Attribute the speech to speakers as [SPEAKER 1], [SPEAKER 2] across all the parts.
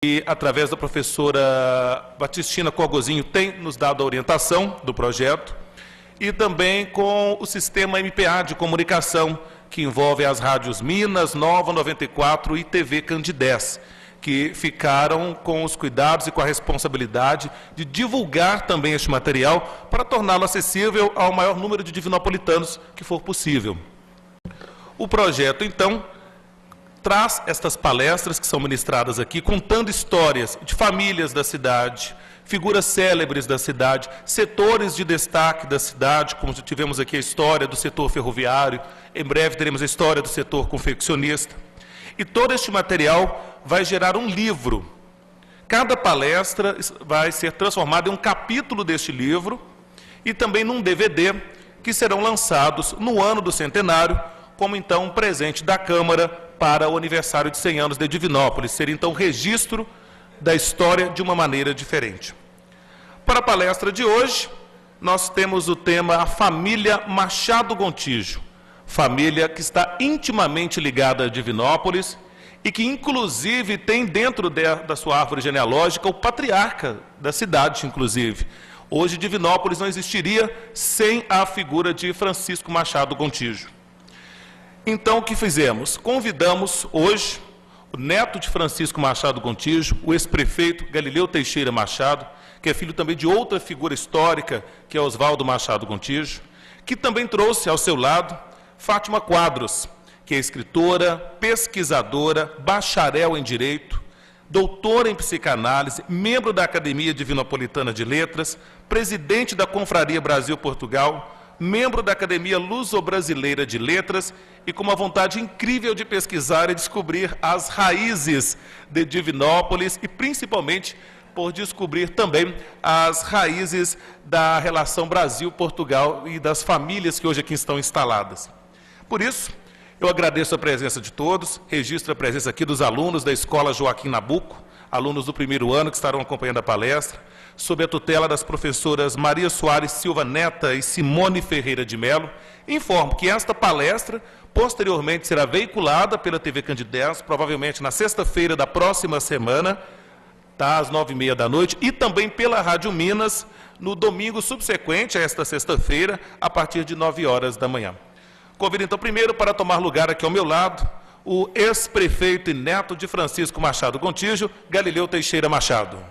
[SPEAKER 1] E, através da professora Batistina Corgozinho, tem nos dado a orientação do projeto, e também com o sistema MPA de comunicação, que envolve as rádios Minas, Nova 94 e TV Candidez, que ficaram com os cuidados e com a responsabilidade de divulgar também este material para torná-lo acessível ao maior número de divinopolitanos que for possível. O projeto, então, traz estas palestras que são ministradas aqui, contando histórias de famílias da cidade, figuras célebres da cidade, setores de destaque da cidade, como tivemos aqui a história do setor ferroviário, em breve teremos a história do setor confeccionista. E todo este material vai gerar um livro. Cada palestra vai ser transformada em um capítulo deste livro e também num DVD, que serão lançados no ano do centenário, como então um presente da Câmara para o aniversário de 100 anos de Divinópolis. Seria então registro da história de uma maneira diferente. Para a palestra de hoje, nós temos o tema A Família Machado Gontijo, família que está intimamente ligada a Divinópolis e que inclusive tem dentro da sua árvore genealógica o patriarca da cidade, inclusive. Hoje Divinópolis não existiria sem a figura de Francisco Machado Gontijo. Então, o que fizemos? Convidamos hoje o neto de Francisco Machado Gontijo, o ex-prefeito Galileu Teixeira Machado, que é filho também de outra figura histórica, que é Oswaldo Machado Gontijo, que também trouxe ao seu lado Fátima Quadros, que é escritora, pesquisadora, bacharel em Direito, doutora em Psicanálise, membro da Academia Divinopolitana de Letras, presidente da Confraria Brasil-Portugal, membro da Academia Luso-Brasileira de Letras e com uma vontade incrível de pesquisar e descobrir as raízes de Divinópolis e, principalmente, por descobrir também as raízes da relação Brasil-Portugal e das famílias que hoje aqui estão instaladas. Por isso, eu agradeço a presença de todos, registro a presença aqui dos alunos da Escola Joaquim Nabuco, alunos do primeiro ano que estarão acompanhando a palestra, sob a tutela das professoras Maria Soares Silva Neta e Simone Ferreira de Melo. Informo que esta palestra, posteriormente, será veiculada pela TV Candidez, provavelmente na sexta-feira da próxima semana, às 9h30 da noite, e também pela Rádio Minas, no domingo subsequente a esta sexta-feira, a partir de 9 horas da manhã. Convido, então, primeiro para tomar lugar aqui ao meu lado, o ex-prefeito e neto de Francisco Machado Gontijo, Galileu Teixeira Machado.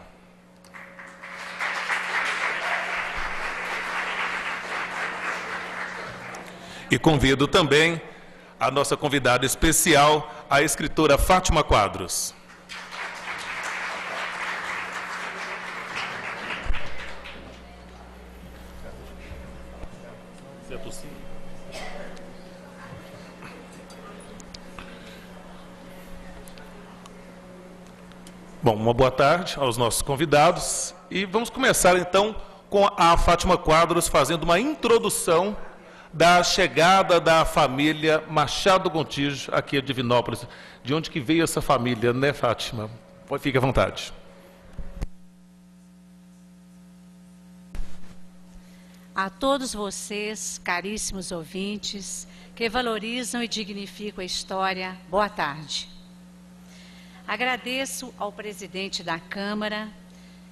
[SPEAKER 1] E convido também a nossa convidada especial, a escritora Fátima Quadros. Bom, uma boa tarde aos nossos convidados e vamos começar então com a Fátima Quadros fazendo uma introdução da chegada da família Machado Gontijo aqui a Divinópolis. De onde que veio essa família, né, Fátima? Fique à vontade.
[SPEAKER 2] A todos vocês, caríssimos ouvintes, que valorizam e dignificam a história, boa tarde. Agradeço ao presidente da Câmara,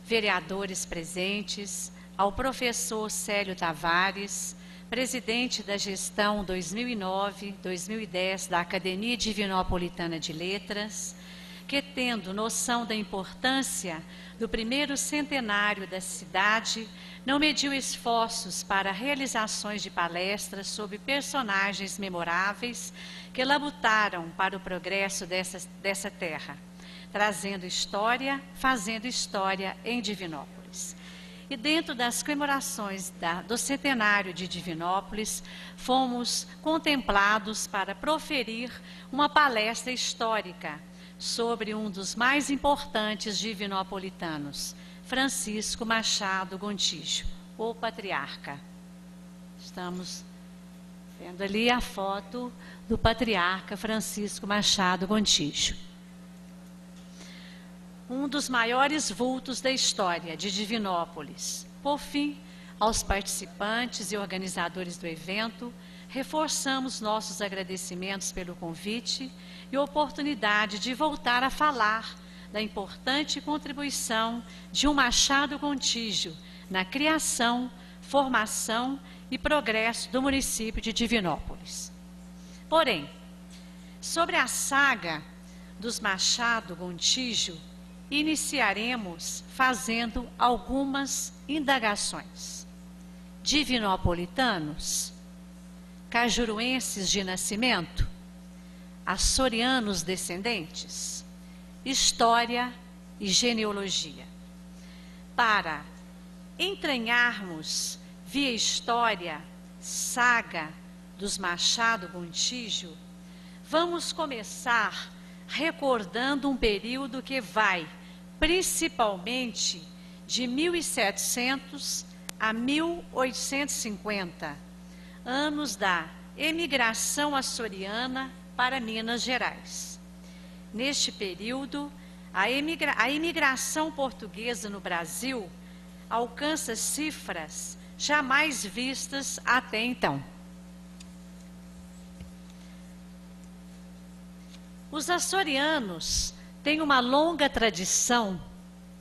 [SPEAKER 2] vereadores presentes, ao professor Célio Tavares, presidente da gestão 2009-2010 da Academia Divinopolitana de Letras, que, tendo noção da importância do primeiro centenário da cidade, não mediu esforços para realizações de palestras sobre personagens memoráveis que labutaram para o progresso dessa terra, trazendo história, fazendo história em Divinópolis. E dentro das comemorações do centenário de Divinópolis, fomos contemplados para proferir uma palestra histórica sobre um dos mais importantes divinopolitanos, Francisco Machado Gontijo, o patriarca. Estamos vendo ali a foto do patriarca Francisco Machado Gontijo. Um dos maiores vultos da história de Divinópolis. Por fim, aos participantes e organizadores do evento, reforçamos nossos agradecimentos pelo convite e oportunidade de voltar a falar da importante contribuição de um Machado Gontijo na criação, formação e progresso do município de Divinópolis. Porém, sobre a saga dos Machado Gontijo, iniciaremos fazendo algumas indagações. Divinopolitanos, cajuruenses de nascimento, açorianos descendentes, história e genealogia. Para entranharmos via história, saga dos Machado Gontijo, vamos começar recordando um período que vai principalmente de 1700 a 1850, anos da emigração açoriana para Minas Gerais. Neste período, a imigração portuguesa no Brasil alcança cifras jamais vistas até então. Os açorianos têm uma longa tradição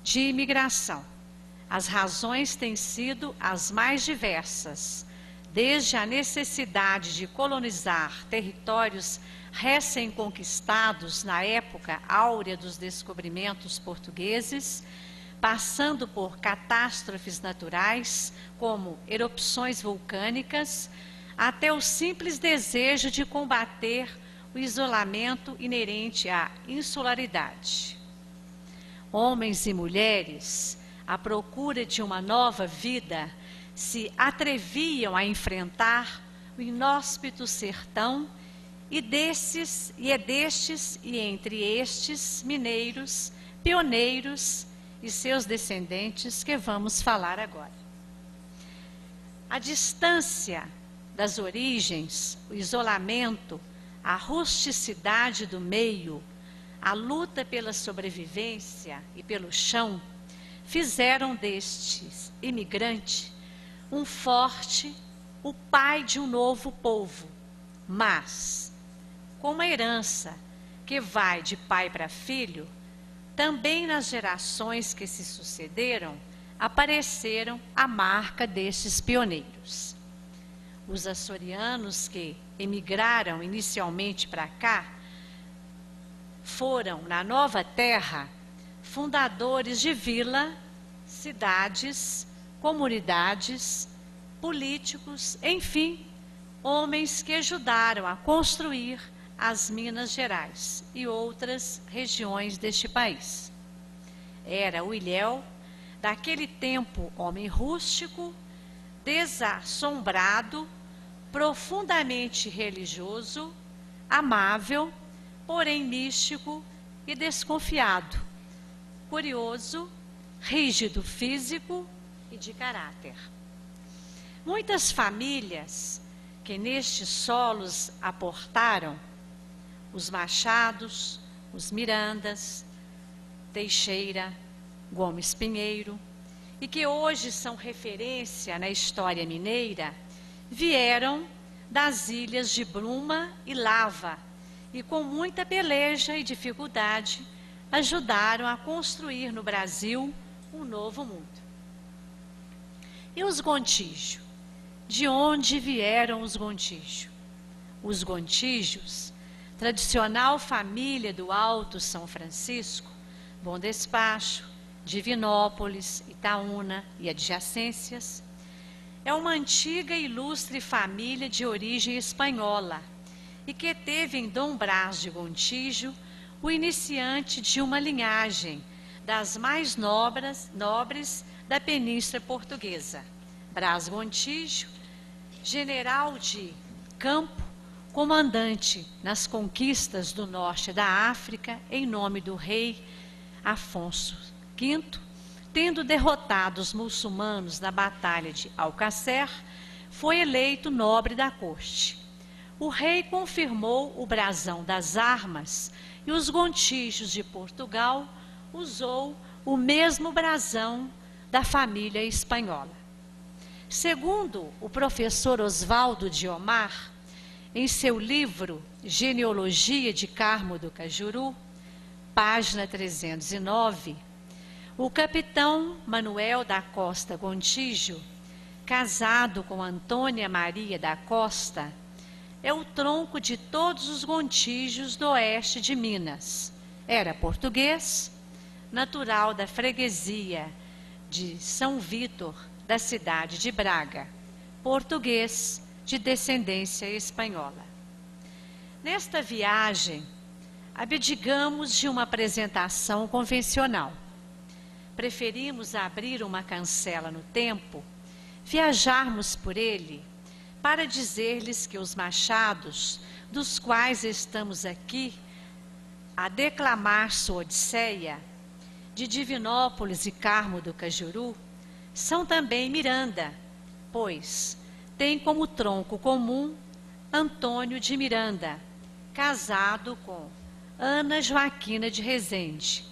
[SPEAKER 2] de imigração. As razões têm sido as mais diversas, desde a necessidade de colonizar territórios recém-conquistados na época áurea dos descobrimentos portugueses, passando por catástrofes naturais, como erupções vulcânicas, até o simples desejo de combater o isolamento inerente à insularidade. Homens e mulheres, à procura de uma nova vida, se atreviam a enfrentar o inóspito sertão e entre estes mineiros, pioneiros e seus descendentes que vamos falar agora. A distância das origens, o isolamento, a rusticidade do meio, a luta pela sobrevivência e pelo chão, fizeram deste imigrante um forte, o pai de um novo povo, mas, com uma herança que vai de pai para filho, também nas gerações que se sucederam, apareceram a marca destes pioneiros. Os açorianos que emigraram inicialmente para cá foram, na nova terra, fundadores de vila, cidades, comunidades, políticos, enfim, homens que ajudaram a construir as Minas Gerais e outras regiões deste país. Era o ilhéu, daquele tempo homem rústico, desassombrado, profundamente religioso, amável, porém místico e desconfiado, curioso, rígido físico e de caráter. Muitas famílias que nestes solos aportaram, os Machados, os Mirandas, Teixeira, Gomes Pinheiro, e que hoje são referência na história mineira, vieram das ilhas de Bruma e Lava e com muita peleja e dificuldade ajudaram a construir no Brasil um novo mundo. E os Gontijo? De onde vieram os Gontijo? Os Gontijos, tradicional família do Alto São Francisco, Bom Despacho, Divinópolis, Itaúna e adjacências, é uma antiga e ilustre família de origem espanhola e que teve em Dom Brás de Gontijo o iniciante de uma linhagem das mais nobres da Península Portuguesa. Brás Gontijo, general de campo, comandante nas conquistas do norte da África em nome do rei Afonso V, tendo derrotado os muçulmanos na Batalha de Alcácer, foi eleito nobre da corte. O rei confirmou o brasão das armas e os Gontijos de Portugal usou o mesmo brasão da família espanhola. Segundo o professor Osvaldo Diomar, em seu livro Genealogia de Carmo do Cajuru, página 309, o capitão Manuel da Costa Gontijo, casado com Antônia Maria da Costa, é o tronco de todos os Gontijos do oeste de Minas. Era português, natural da freguesia de São Vítor, da cidade de Braga, português de descendência espanhola. Nesta viagem, abdicamos de uma apresentação convencional. Preferimos abrir uma cancela no tempo, viajarmos por ele, para dizer-lhes que os machados, dos quais estamos aqui a declamar sua Odisseia, de Divinópolis e Carmo do Cajuru, são também Miranda, pois tem como tronco comum Antônio de Miranda, casado com Ana Joaquina de Rezende,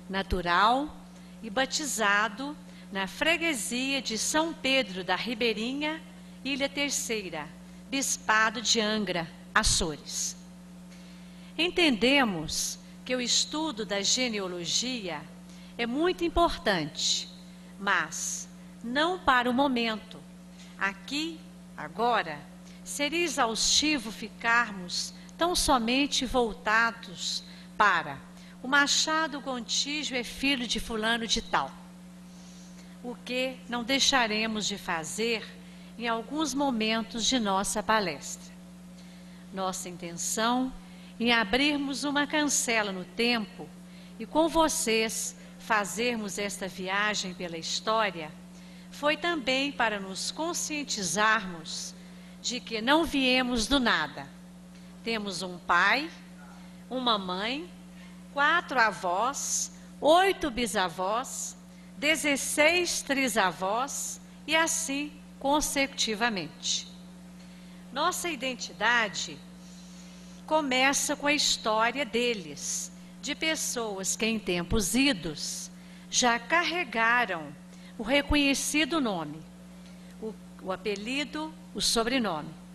[SPEAKER 2] natural e batizado na freguesia de São Pedro da Ribeirinha, Ilha Terceira, Bispado de Angra, Açores. Entendemos que o estudo da genealogia é muito importante, mas não para o momento. Aqui, agora, seria exaustivo ficarmos tão somente voltados para o Machado Gontijo é filho de fulano de tal, o que não deixaremos de fazer em alguns momentos de nossa palestra. Nossa intenção em abrirmos uma cancela no tempo e com vocês fazermos esta viagem pela história foi também para nos conscientizarmos de que não viemos do nada. Temos um pai, uma mãe, 4 avós, 8 bisavós, 16 trisavós e assim consecutivamente. Nossa identidade começa com a história deles, de pessoas que em tempos idos já carregaram o reconhecido nome, o apelido, o sobrenome.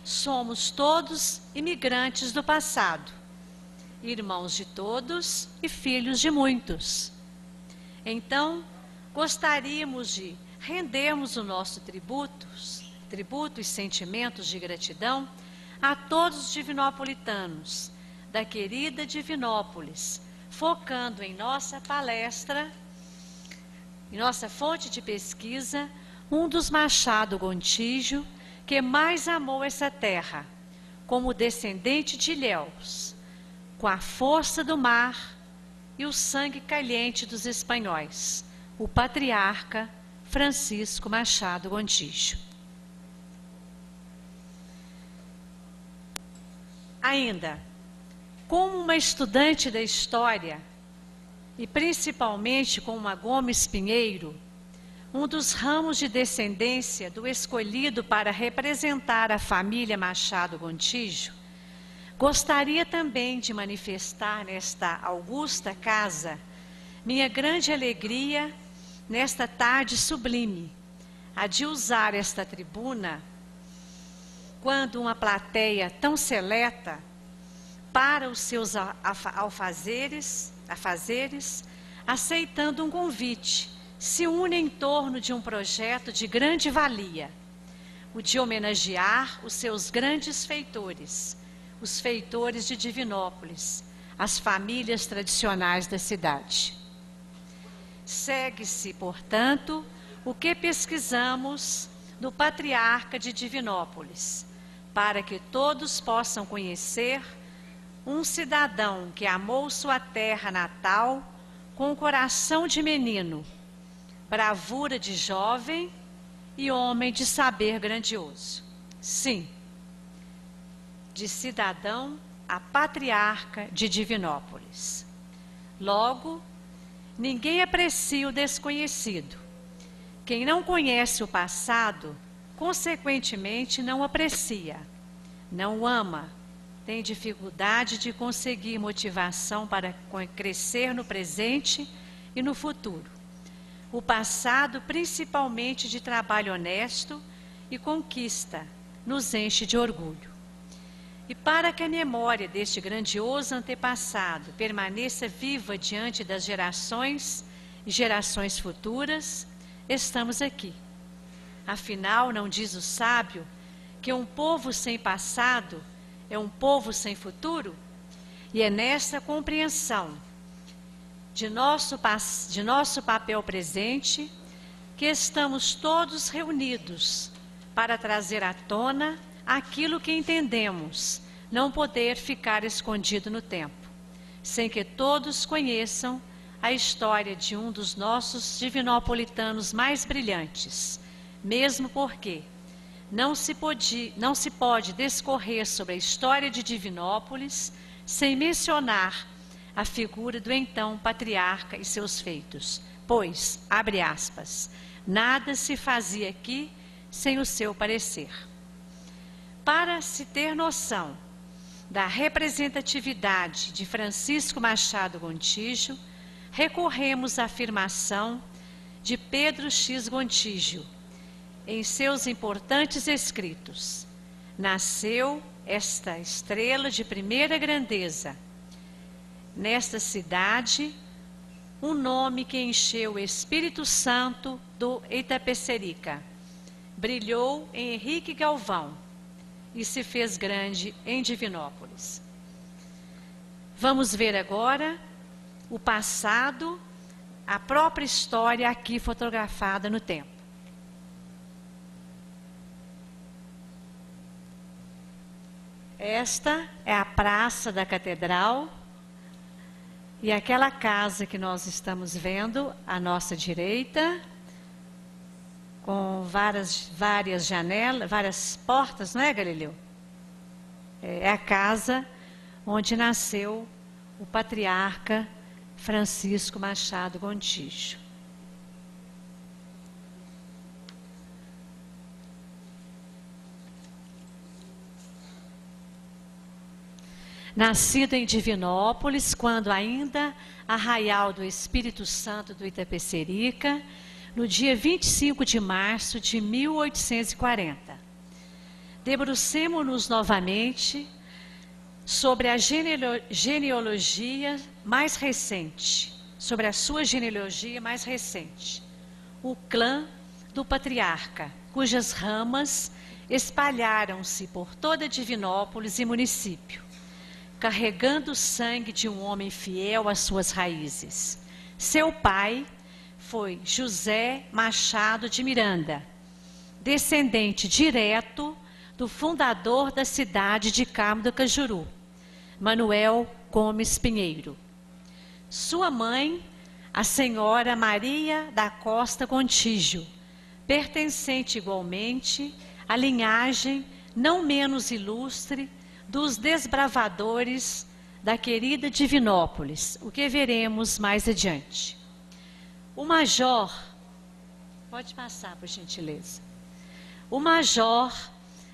[SPEAKER 2] Somos todos imigrantes do passado, irmãos de todos e filhos de muitos. Então, gostaríamos de rendermos o nosso tributo e sentimentos de gratidão a todos os divinopolitanos da querida Divinópolis, focando em nossa palestra, em nossa fonte de pesquisa, um dos Machado Gontijo que mais amou essa terra, como descendente de Ilhéus, com a força do mar e o sangue caliente dos espanhóis, o patriarca Francisco Machado Gontijo. Ainda, como uma estudante da história, e principalmente como a Gomes Pinheiro, um dos ramos de descendência do escolhido para representar a família Machado Gontijo, gostaria também de manifestar nesta augusta casa minha grande alegria nesta tarde sublime, a de usar esta tribuna quando uma plateia tão seleta para os seus afazeres, aceitando um convite, se une em torno de um projeto de grande valia, o de homenagear os seus grandes feitores, os feitores de Divinópolis, as famílias tradicionais da cidade. Segue-se, portanto, o que pesquisamos do patriarca de Divinópolis, para que todos possam conhecer um cidadão que amou sua terra natal com coração de menino, bravura de jovem e homem de saber grandioso. Sim, de cidadão a patriarca de Divinópolis. Logo, ninguém aprecia o desconhecido. Quem não conhece o passado, consequentemente, não aprecia, não ama, tem dificuldade de conseguir motivação para crescer no presente e no futuro. O passado, principalmente de trabalho honesto e conquista, nos enche de orgulho. E para que a memória deste grandioso antepassado permaneça viva diante das gerações e gerações futuras, estamos aqui. Afinal, não diz o sábio que um povo sem passado é um povo sem futuro? E é nessa compreensão de nosso papel presente que estamos todos reunidos para trazer à tona aquilo que entendemos não poder ficar escondido no tempo, sem que todos conheçam a história de um dos nossos divinopolitanos mais brilhantes, mesmo porque não se pode discorrer sobre a história de Divinópolis sem mencionar a figura do então patriarca e seus feitos, pois, abre aspas, nada se fazia aqui sem o seu parecer. Para se ter noção da representatividade de Francisco Machado Gontijo, recorremos à afirmação de Pedro X. Gontijo, em seus importantes escritos. Nasceu esta estrela de primeira grandeza, nesta cidade, um nome que encheu o Espírito Santo do Itapecerica. Brilhou em Henrique Galvão e se fez grande em Divinópolis. Vamos ver agora o passado, a própria história aqui fotografada no tempo. Esta é a praça da Catedral e aquela casa que nós estamos vendo à nossa direita, com várias janelas, várias portas, não é, Galileu? É a casa onde nasceu o patriarca Francisco Machado Gontijo. Nascido em Divinópolis, quando ainda arraial do Espírito Santo do Itapecerica, no dia 25 de março de 1840. Debrucemo-nos novamente sobre a genealogia mais recente, sobre a sua genealogia mais recente, o clã do patriarca, cujas ramas espalharam-se por toda Divinópolis e município, carregando o sangue de um homem fiel às suas raízes. Seu pai foi José Machado de Miranda, descendente direto do fundador da cidade de Carmo do Cajuru, Manuel Gomes Pinheiro. Sua mãe, a senhora Maria da Costa Gontijo, pertencente igualmente à linhagem não menos ilustre dos desbravadores da querida Divinópolis, o que veremos mais adiante. O major, pode passar, por gentileza. O major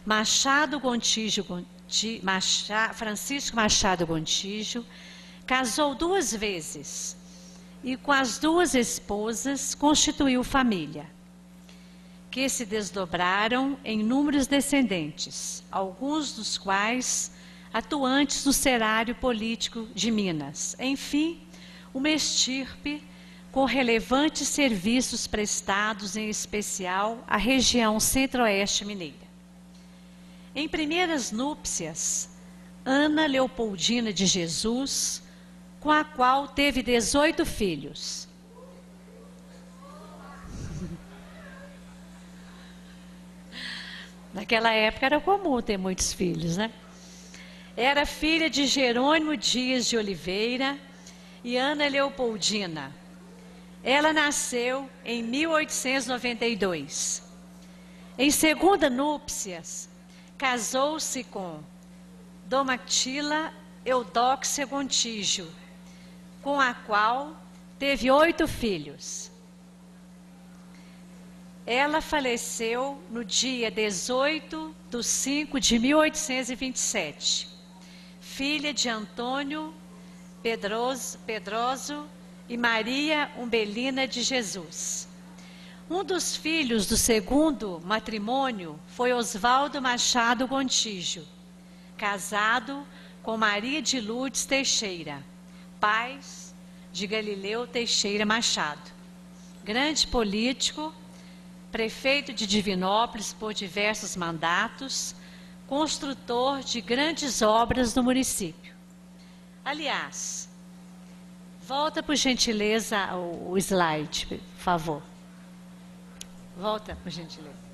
[SPEAKER 2] Machado Gontijo, Francisco Machado Gontijo, casou 2 vezes e com as 2 esposas constituiu família, que se desdobraram em inúmeros descendentes, alguns dos quais atuantes no cenário político de Minas. Enfim, uma estirpe com relevantes serviços prestados, em especial à região centro-oeste mineira. Em primeiras núpcias, Ana Leopoldina de Jesus, com a qual teve 18 filhos. Naquela época era comum ter muitos filhos, né? Era filha de Jerônimo Dias de Oliveira e Ana Leopoldina. Ela nasceu em 1892. Em segunda núpcias, casou-se com Domitila Eudóxia Gontijo, com a qual teve 8 filhos. Ela faleceu no dia 18 de 5 de 1827, filha de Antônio Pedroso e Maria Umbelina de Jesus. Um dos filhos do segundo matrimônio foi Osvaldo Machado Gontijo, casado com Maria de Lourdes Teixeira, Paz de Galileu Teixeira Machado. Grande político, prefeito de Divinópolis por diversos mandatos, construtor de grandes obras no município. Aliás, volta por gentileza o slide, por favor. Volta por gentileza.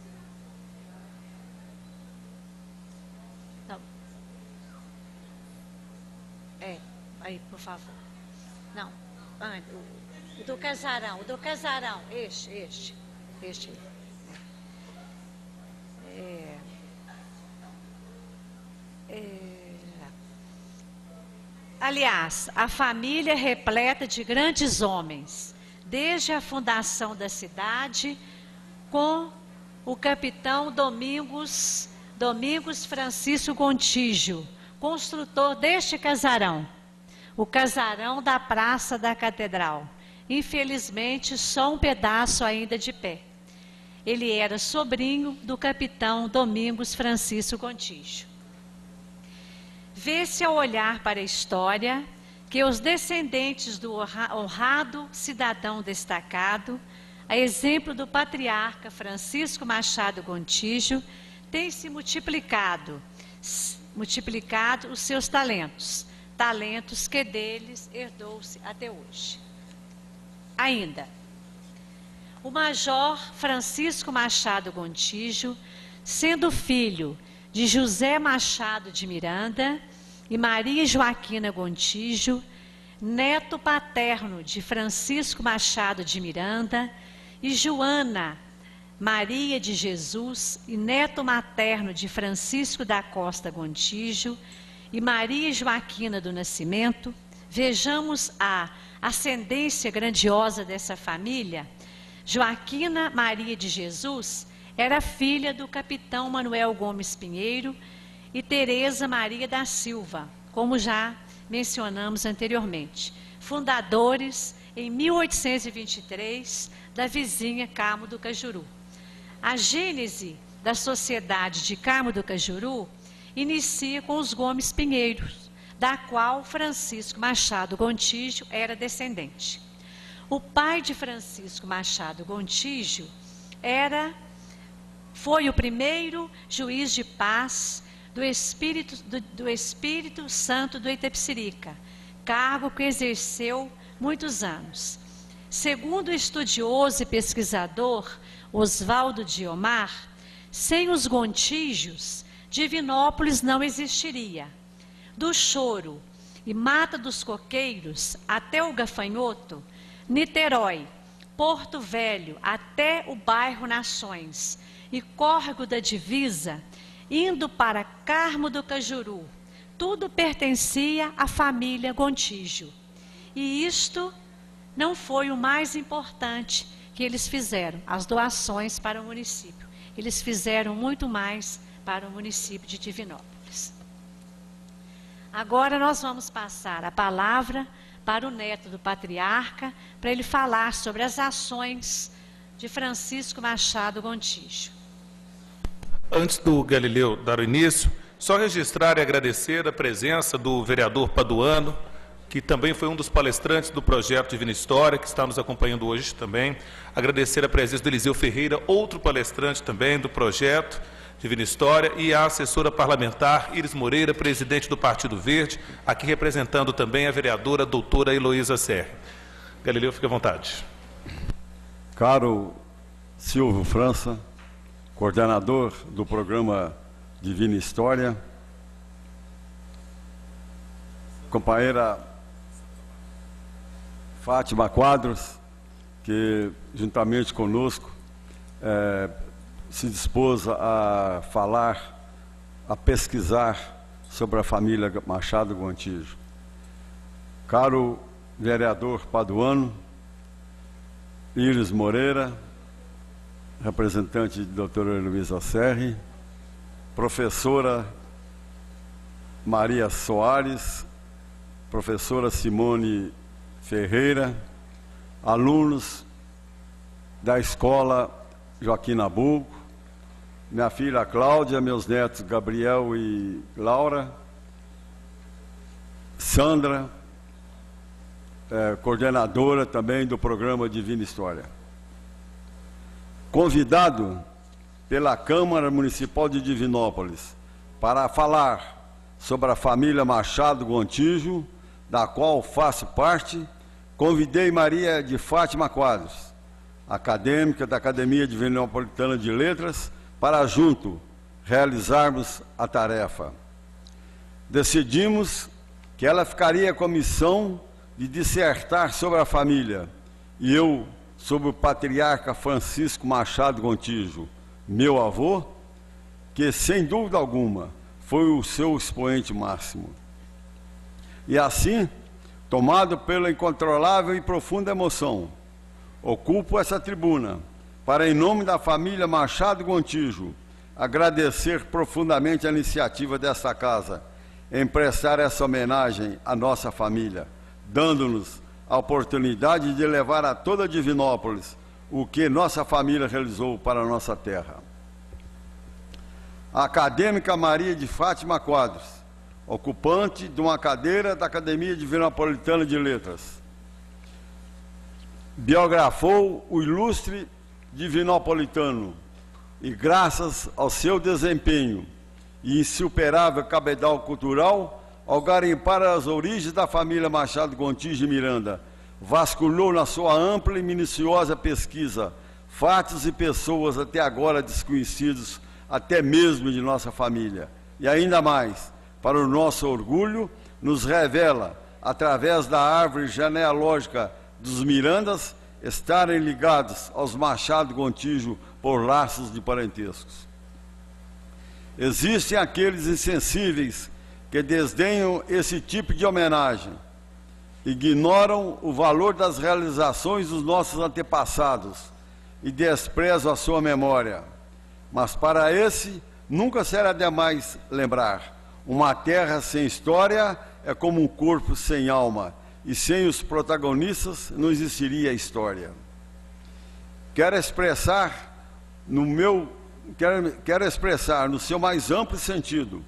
[SPEAKER 2] Não. Aí, por favor. Não, o do casarão, este. Aliás, a família é repleta de grandes homens, desde a fundação da cidade, com o capitão Domingos Francisco Gontijo, construtor deste casarão, o casarão da Praça da Catedral. Infelizmente, só um pedaço ainda de pé. Ele era sobrinho do capitão Domingos Francisco Gontijo. Vê-se ao olhar para a história que os descendentes do honrado cidadão destacado, a exemplo do patriarca Francisco Machado Gontijo, têm se multiplicado os seus talentos que deles herdou-se até hoje. Ainda, o major Francisco Machado Gontijo, sendo filho de José Machado de Miranda e Maria Joaquina Gontijo, neto paterno de Francisco Machado de Miranda, e Joana Maria de Jesus, e neto materno de Francisco da Costa Gontijo e Maria Joaquina do Nascimento, vejamos a ascendência grandiosa dessa família. Joaquina Maria de Jesus era filha do capitão Manuel Gomes Pinheiro e Teresa Maria da Silva, como já mencionamos anteriormente, fundadores em 1823 da vizinha Carmo do Cajuru. A gênese da sociedade de Carmo do Cajuru inicia com os Gomes Pinheiros, da qual Francisco Machado Gontijo era descendente. O pai de Francisco Machado Gontijo foi o primeiro juiz de paz do Espírito Santo do Itapecerica, cargo que exerceu muitos anos. Segundo o estudioso e pesquisador Oswaldo Diomar, sem os Gontijos, Divinópolis não existiria. Do Choro e Mata dos Coqueiros até o Gafanhoto, Niterói, Porto Velho até o bairro Nações e Córrego da Divisa, indo para Carmo do Cajuru, tudo pertencia à família Gontijo. E isto não foi o mais importante que eles fizeram, as doações para o município. Eles fizeram muito mais para o município de Divinópolis. Agora nós vamos passar a palavra para o neto do patriarca, para ele falar sobre as ações de Francisco Machado Gontijo.
[SPEAKER 1] Antes do Galileu dar o início, só registrar e agradecer a presença do vereador Paduano, que também foi um dos palestrantes do projeto Divina História, que está nos acompanhando hoje também. Agradecer a presença do Eliseu Ferreira, outro palestrante também do projeto Divina História, e a assessora parlamentar Iris Moreira, presidente do Partido Verde, aqui representando também a vereadora doutora Heloísa Serri. Galileu, fique à vontade.
[SPEAKER 3] Caro Silvio França, coordenador do programa Divina História, companheira Fátima Quadros, que juntamente conosco se dispôs a falar, a pesquisar sobre a família Machado Gontijo. Caro vereador Paduano, Iris Moreira, representante de doutora Heloísa Serri, professora Maria Soares, professora Simone Ferreira, alunos da escola Joaquim Nabuco minha filha Cláudia, meus netos Gabriel e Laura, Sandra, coordenadora também do programa Divina História. Convidado pela Câmara Municipal de Divinópolis para falar sobre a família Machado Gontijo, da qual faço parte, convidei Maria de Fátima Quadros, acadêmica da Academia Divinopolitana de Letras, para junto realizarmos a tarefa. Decidimos que ela ficaria com a missão de dissertar sobre a família e eu sobre o patriarca Francisco Machado Gontijo, meu avô, que sem dúvida alguma foi o seu expoente máximo. E assim, tomado pela incontrolável e profunda emoção, ocupo essa tribuna para, em nome da família Machado Gontijo, agradecer profundamente a iniciativa desta casa em prestar essa homenagem à nossa família, dando-nos a oportunidade de levar a toda Divinópolis o que nossa família realizou para a nossa terra. A acadêmica Maria de Fátima Quadros, ocupante de uma cadeira da Academia Divinopolitana de Letras, biografou o ilustre divinopolitano e, graças ao seu desempenho e insuperável cabedal cultural, ao garimpar as origens da família Machado Gontijo de Miranda, vasculhou na sua ampla e minuciosa pesquisa fatos e pessoas até agora desconhecidos, até mesmo de nossa família. E ainda mais, para o nosso orgulho, nos revela, através da árvore genealógica dos Mirandas, estarem ligados aos Machado Gontijo por laços de parentescos. Existem aqueles insensíveis que desdenham esse tipo de homenagem, ignoram o valor das realizações dos nossos antepassados e desprezam a sua memória. Mas para esse, nunca será demais lembrar: uma terra sem história é como um corpo sem alma, e sem os protagonistas não existiria história. Quero expressar no seu mais amplo sentido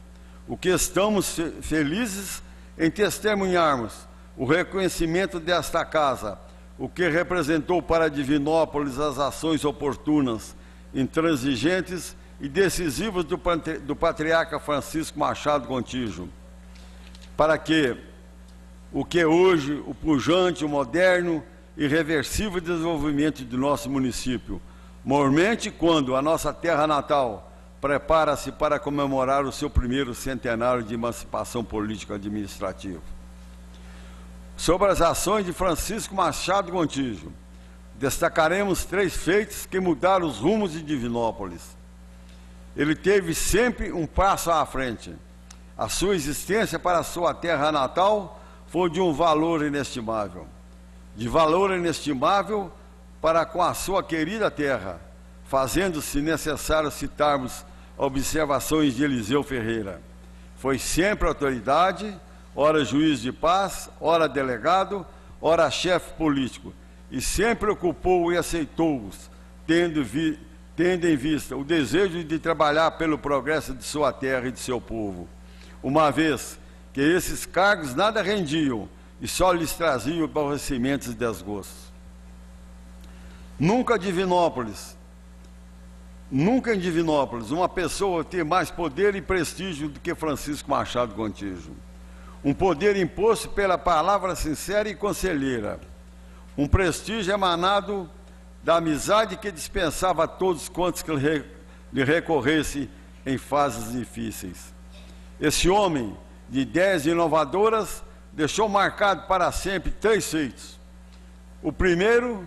[SPEAKER 3] o que estamos felizes em testemunharmos: o reconhecimento desta casa, o que representou para Divinópolis as ações oportunas, intransigentes e decisivas do patriarca Francisco Machado Gontijo, para que o que hoje o pujante, o moderno e irreversível desenvolvimento de nosso município, mormente quando a nossa terra natal prepara-se para comemorar o seu primeiro centenário de emancipação política administrativa. Sobre as ações de Francisco Machado Gontijo, destacaremos 3 feitos que mudaram os rumos de Divinópolis. Ele teve sempre um passo à frente. A sua existência para a sua terra natal foi de um valor inestimável. De valor inestimável para com a sua querida terra, fazendo-se necessário citarmos observações de Eliseu Ferreira. Foi sempre autoridade, ora juiz de paz, ora delegado, ora chefe político, e sempre ocupou e aceitou-os, tendo em vista o desejo de trabalhar pelo progresso de sua terra e de seu povo, uma vez que esses cargos nada rendiam e só lhes traziam aborrecimentos e desgostos. Nunca em Divinópolis, uma pessoa ter mais poder e prestígio do que Francisco Machado Gontijo. Um poder imposto pela palavra sincera e conselheira. Um prestígio emanado da amizade que dispensava a todos quantos que lhe recorressem em fases difíceis. Esse homem de ideias inovadoras deixou marcado para sempre 3 feitos. O primeiro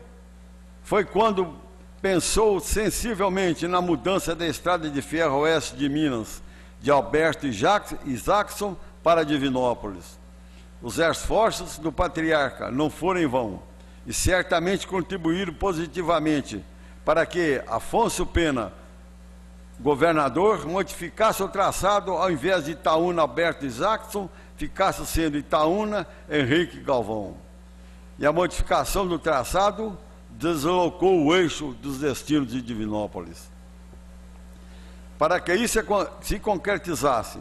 [SPEAKER 3] foi quando pensou sensivelmente na mudança da estrada de ferro oeste de Minas, de Alberto e Jackson para Divinópolis. Os esforços do patriarca não foram em vão e certamente contribuíram positivamente para que Afonso Pena, governador, modificasse o traçado, ao invés de Itaúna Alberto e Jackson, ficasse sendo Itaúna Henrique Galvão. E a modificação do traçado deslocou o eixo dos destinos de Divinópolis. Para que isso se concretizasse,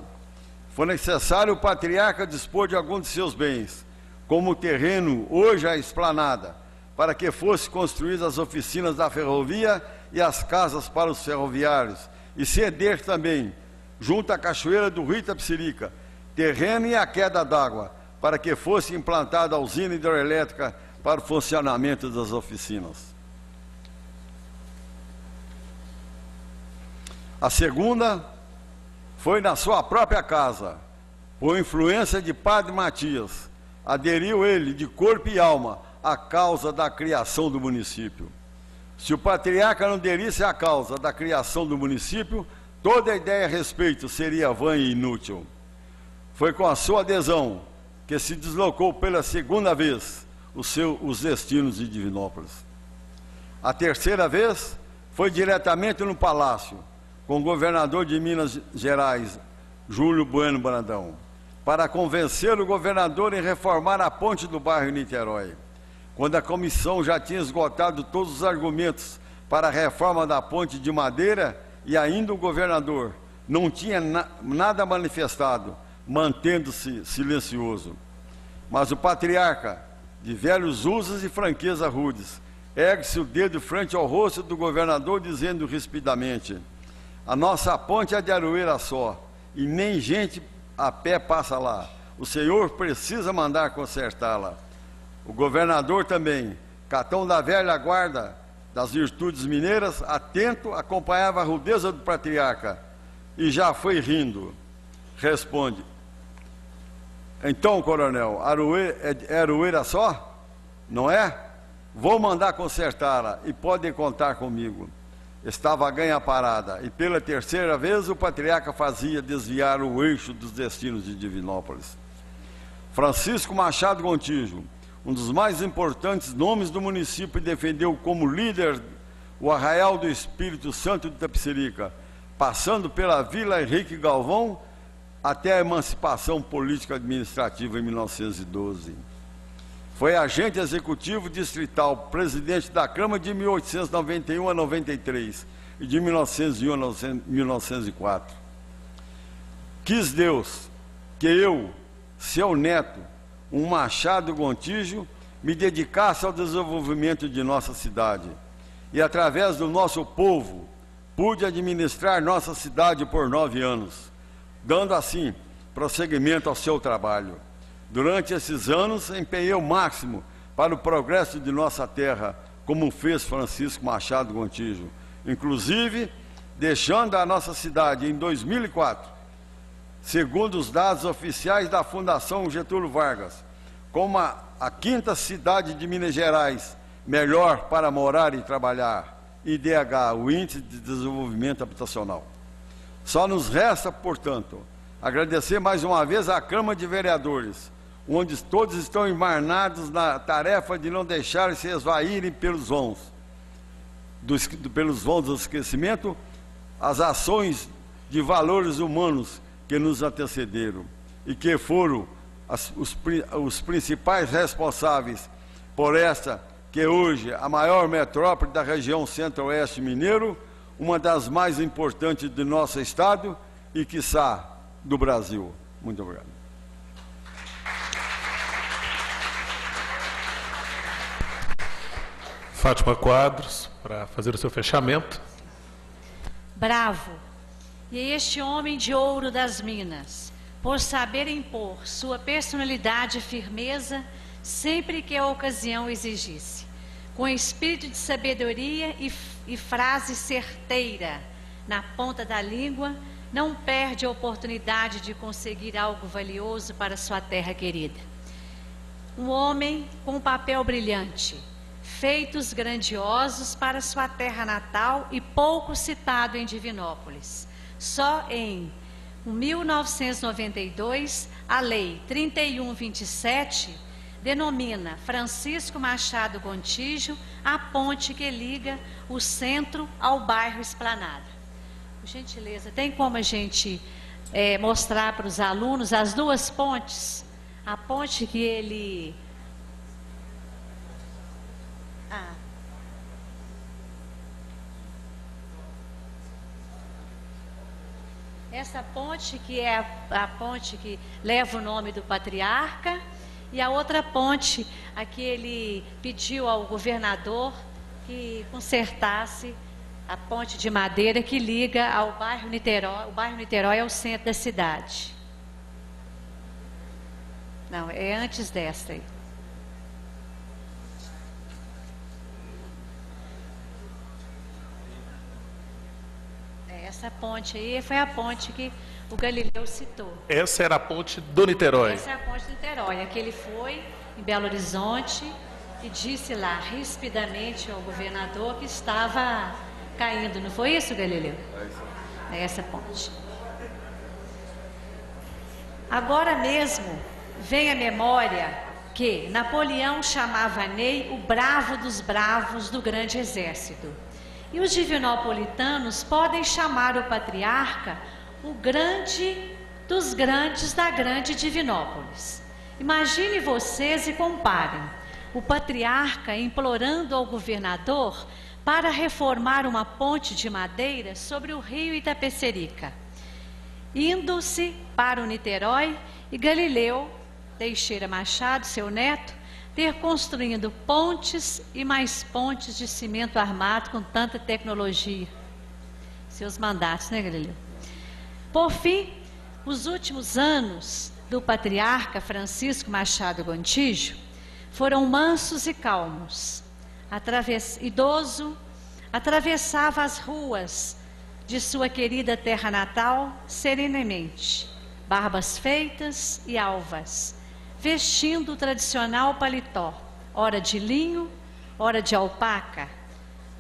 [SPEAKER 3] foi necessário o patriarca dispor de alguns de seus bens, como o terreno, hoje a esplanada, para que fossem construídas as oficinas da ferrovia e as casas para os ferroviários, e ceder também, junto à cachoeira do rio Itapecerica, terreno e a queda d'água, para que fosse implantada a usina hidrelétrica para o funcionamento das oficinas. A segunda foi na sua própria casa, por influência de Padre Matias, aderiu ele de corpo e alma à causa da criação do município. Se o patriarca não aderisse à causa da criação do município, toda a ideia a respeito seria vã e inútil. Foi com a sua adesão que se deslocou pela segunda vez os destinos de Divinópolis. A terceira vez foi diretamente no Palácio, com o governador de Minas Gerais, Júlio Bueno Brandão, para convencer o governador em reformar a ponte do bairro Niterói. Quando a comissão já tinha esgotado todos os argumentos para a reforma da ponte de madeira e ainda o governador não tinha nada manifestado, mantendo-se silencioso. Mas o patriarca, de velhos usos e franqueza rudes, ergue-se o dedo frente ao rosto do governador, dizendo rispidamente: a nossa ponte é de aroeira só, e nem gente a pé passa lá. O senhor precisa mandar consertá-la. O governador também, catão da velha guarda das virtudes mineiras, atento, acompanhava a rudeza do patriarca, e já foi rindo. Responde: então, coronel, é aroeira só? Não é? Vou mandar consertá-la, e podem contar comigo. Estava a ganha parada, e pela terceira vez o patriarca fazia desviar o eixo dos destinos de Divinópolis. Francisco Machado Gontijo, um dos mais importantes nomes do município, defendeu como líder o Arraial do Espírito Santo de Itapecerica, passando pela Vila Henrique Galvão até a emancipação política administrativa em 1912. Foi agente executivo distrital, presidente da Câmara de 1891 a 93 e de 1901 a 1904. Quis Deus que eu, seu neto, um Machado Gontijo, me dedicasse ao desenvolvimento de nossa cidade e, através do nosso povo, pude administrar nossa cidade por 9 anos, dando assim prosseguimento ao seu trabalho. Durante esses anos, empenhei o máximo para o progresso de nossa terra, como fez Francisco Machado Gontijo, inclusive deixando a nossa cidade em 2004, segundo os dados oficiais da Fundação Getúlio Vargas, como a 5ª cidade de Minas Gerais melhor para morar e trabalhar, IDH, o Índice de Desenvolvimento Habitacional. Só nos resta, portanto, agradecer mais uma vez à Câmara de Vereadores, onde todos estão embarnados na tarefa de não deixar se esvaírem pelos vãos do esquecimento as ações de valores humanos que nos antecederam e que foram os principais responsáveis por esta, que hoje é a maior metrópole da região centro-oeste mineiro, uma das mais importantes do nosso estado e, quiçá, do Brasil. Muito obrigado.
[SPEAKER 1] Fátima Quadros, para fazer o seu fechamento.
[SPEAKER 2] Bravo! E este homem de ouro das Minas, por saber impor sua personalidade e firmeza sempre que a ocasião exigisse, com espírito de sabedoria e frase certeira na ponta da língua, não perde a oportunidade de conseguir algo valioso para sua terra querida. Um homem com um papel brilhante, feitos grandiosos para sua terra natal e pouco citado em Divinópolis. Só em 1992, a Lei 3127 denomina Francisco Machado Gontijo a ponte que liga o centro ao bairro Esplanada. Por gentileza, tem como a gente mostrar para os alunos as duas pontes? A ponte que ele... Essa ponte que é a ponte que leva o nome do patriarca, e a outra ponte, a que ele pediu ao governador que consertasse a ponte de madeira que liga ao bairro Niterói. O bairro Niterói é o centro da cidade. Não, é antes desta aí. Essa ponte aí foi a ponte que o Galileu citou.
[SPEAKER 1] Essa era a ponte do Niterói.
[SPEAKER 2] Essa é a ponte do Niterói. Aqui ele foi em Belo Horizonte e disse lá, rispidamente, ao governador que estava caindo. Não foi isso, Galileu? É essa ponte. Agora mesmo vem à memória que Napoleão chamava Ney o bravo dos bravos do grande exército. E os divinopolitanos podem chamar o patriarca o grande dos grandes da grande Divinópolis. Imagine vocês e comparem o patriarca implorando ao governador para reformar uma ponte de madeira sobre o rio Itapecerica, indo-se para o Niterói, e Galileu Teixeira Machado, seu neto, ter construindo pontes e mais pontes de cimento armado com tanta tecnologia. Seus mandatos, né, Galileu? Por fim, os últimos anos do patriarca Francisco Machado Gontijo foram mansos e calmos. Idoso, atravessava as ruas de sua querida terra natal serenamente, barbas feitas e alvas, vestindo o tradicional paletó, ora de linho, ora de alpaca,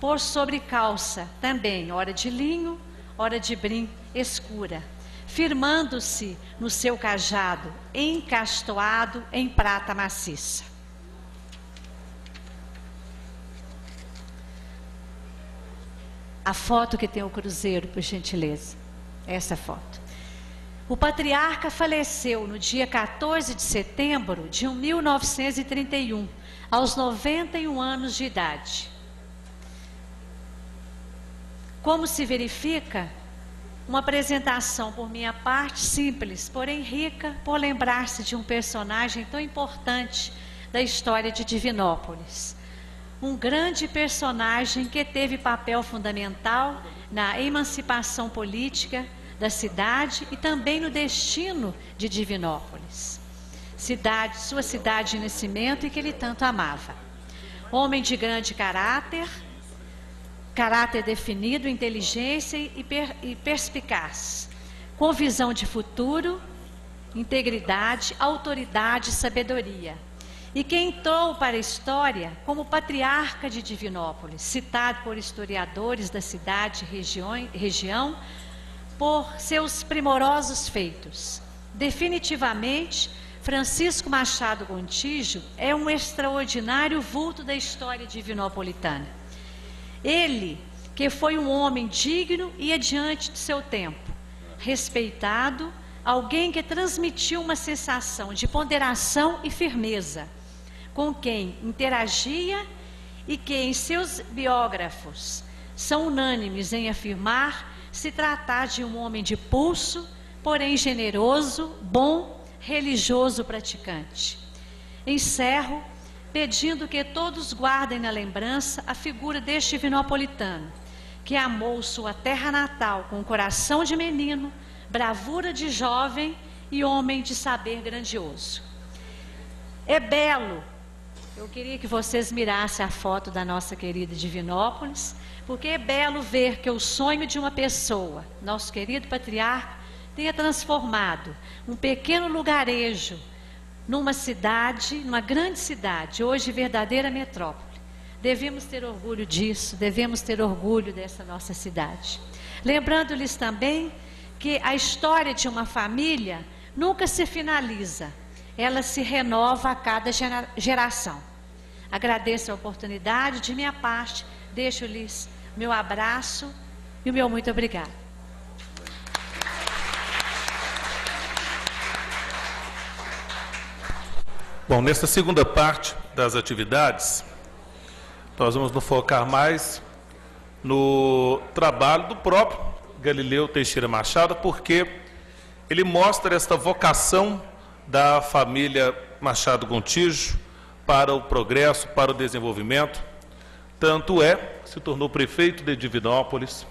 [SPEAKER 2] por sobre calça, também ora de linho, ora de brim escura, firmando-se no seu cajado, encastoado em prata maciça. A foto que tem o cruzeiro, por gentileza, essa foto. O patriarca faleceu no dia 14 de setembro de 1931, aos 91 anos de idade. Como se verifica, uma apresentação por minha parte simples, porém rica, por lembrar-se de um personagem tão importante da história de Divinópolis. Um grande personagem que teve papel fundamental na emancipação política da cidade e também no destino de Divinópolis, sua cidade de nascimento e que ele tanto amava. Homem de grande caráter definido, inteligência e perspicaz, com visão de futuro, integridade, autoridade e sabedoria, e que entrou para a história como patriarca de Divinópolis, citado por historiadores da cidade e região, por seus primorosos feitos. Definitivamente, Francisco Machado Gontijo é um extraordinário vulto da história divinopolitana. Ele, que foi um homem digno e adiante do seu tempo, respeitado, alguém que transmitiu uma sensação de ponderação e firmeza, com quem interagia e que em seus biógrafos são unânimes em afirmar se tratar de um homem de pulso, porém generoso, bom, religioso praticante. Encerro pedindo que todos guardem na lembrança a figura deste divinopolitano, que amou sua terra natal com coração de menino, bravura de jovem e homem de saber grandioso. É belo, eu queria que vocês mirassem a foto da nossa querida Divinópolis, porque é belo ver que o sonho de uma pessoa, nosso querido patriarca, tenha transformado um pequeno lugarejo numa cidade, numa grande cidade, hoje verdadeira metrópole. Devemos ter orgulho disso, devemos ter orgulho dessa nossa cidade. Lembrando-lhes também que a história de uma família nunca se finaliza, ela se renova a cada geração. Agradeço a oportunidade, de minha parte, deixo-lhes meu abraço e o meu muito obrigado.
[SPEAKER 1] Bom, nesta segunda parte das atividades, nós vamos nos focar mais no trabalho do próprio Galileu Teixeira Machado, porque ele mostra esta vocação da família Machado Gontijo para o progresso, para o desenvolvimento. Tanto se tornou prefeito de Divinópolis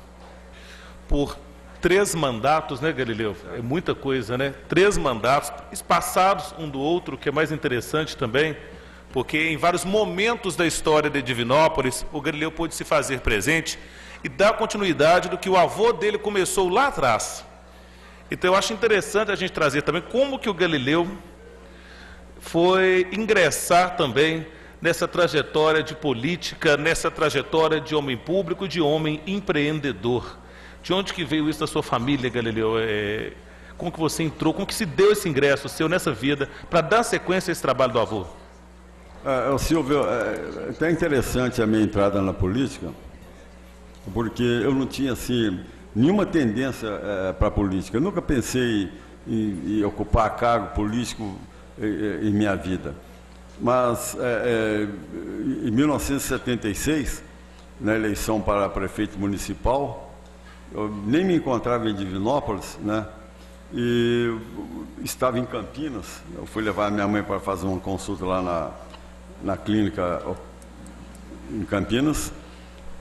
[SPEAKER 1] por 3 mandatos, né, Galileu? É muita coisa, né? 3 mandatos, espaçados um do outro, que é mais interessante também, porque em vários momentos da história de Divinópolis, o Galileu pôde se fazer presente e dar continuidade do que o avô dele começou lá atrás. Então, eu acho interessante a gente trazer também como que o Galileu foi ingressar também nessa trajetória de política, nessa trajetória de homem público, de homem empreendedor. De onde que veio isso da sua família, Galileu? Como que você entrou, como que se deu esse ingresso seu nessa vida para dar sequência a esse trabalho do avô?
[SPEAKER 3] Silvio, é até interessante a minha entrada na política, porque eu não tinha assim nenhuma tendência para a política. Eu nunca pensei em ocupar cargo político em minha vida. Mas em 1976, na eleição para prefeito municipal, eu nem me encontrava em Divinópolis, né? E estava em Campinas. Eu fui levar minha mãe para fazer uma consulta lá na clínica em Campinas.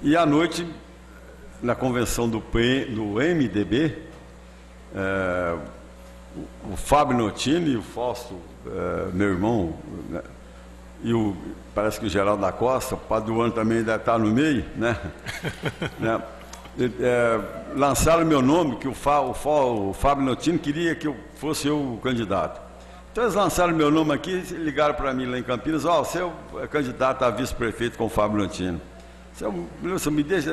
[SPEAKER 3] E à noite, na convenção do MDB, o Fábio Notini e o Fausto, meu irmão, né? E parece que o Geraldo da Costa, o Paduano também deve estar no meio, né? Né? Lançaram meu nome, que o Fábio Notini queria que eu fosse o candidato. Então eles lançaram meu nome aqui e ligaram para mim lá em Campinas: você é candidato a vice-prefeito com o Fábio Notini. Você me deixa,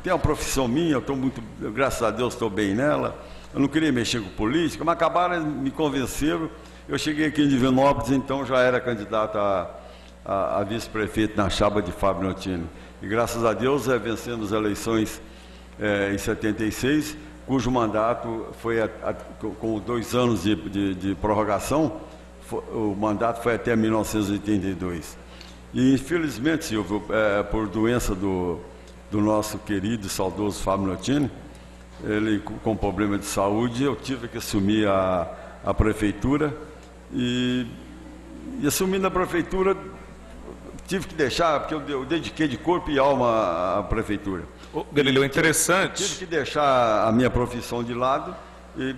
[SPEAKER 3] tem uma profissão minha, eu estou muito, graças a Deus estou bem nela, eu não queria mexer com política, mas acabaram, me convenceram. Eu cheguei aqui em Divinópolis, então já era candidato a vice-prefeito na chapa de Fábio Notini. E graças a Deus, vencendo as eleições em 76, cujo mandato foi com 2 anos de prorrogação, o mandato foi até 1982. E infelizmente, Silvio, por doença do nosso querido e saudoso Fábio Notini, ele com problema de saúde, eu tive que assumir a prefeitura e assumindo a prefeitura, tive que deixar, porque eu dediquei de corpo e alma à prefeitura.
[SPEAKER 1] Galileu, é interessante.
[SPEAKER 3] Tive que deixar a minha profissão de lado e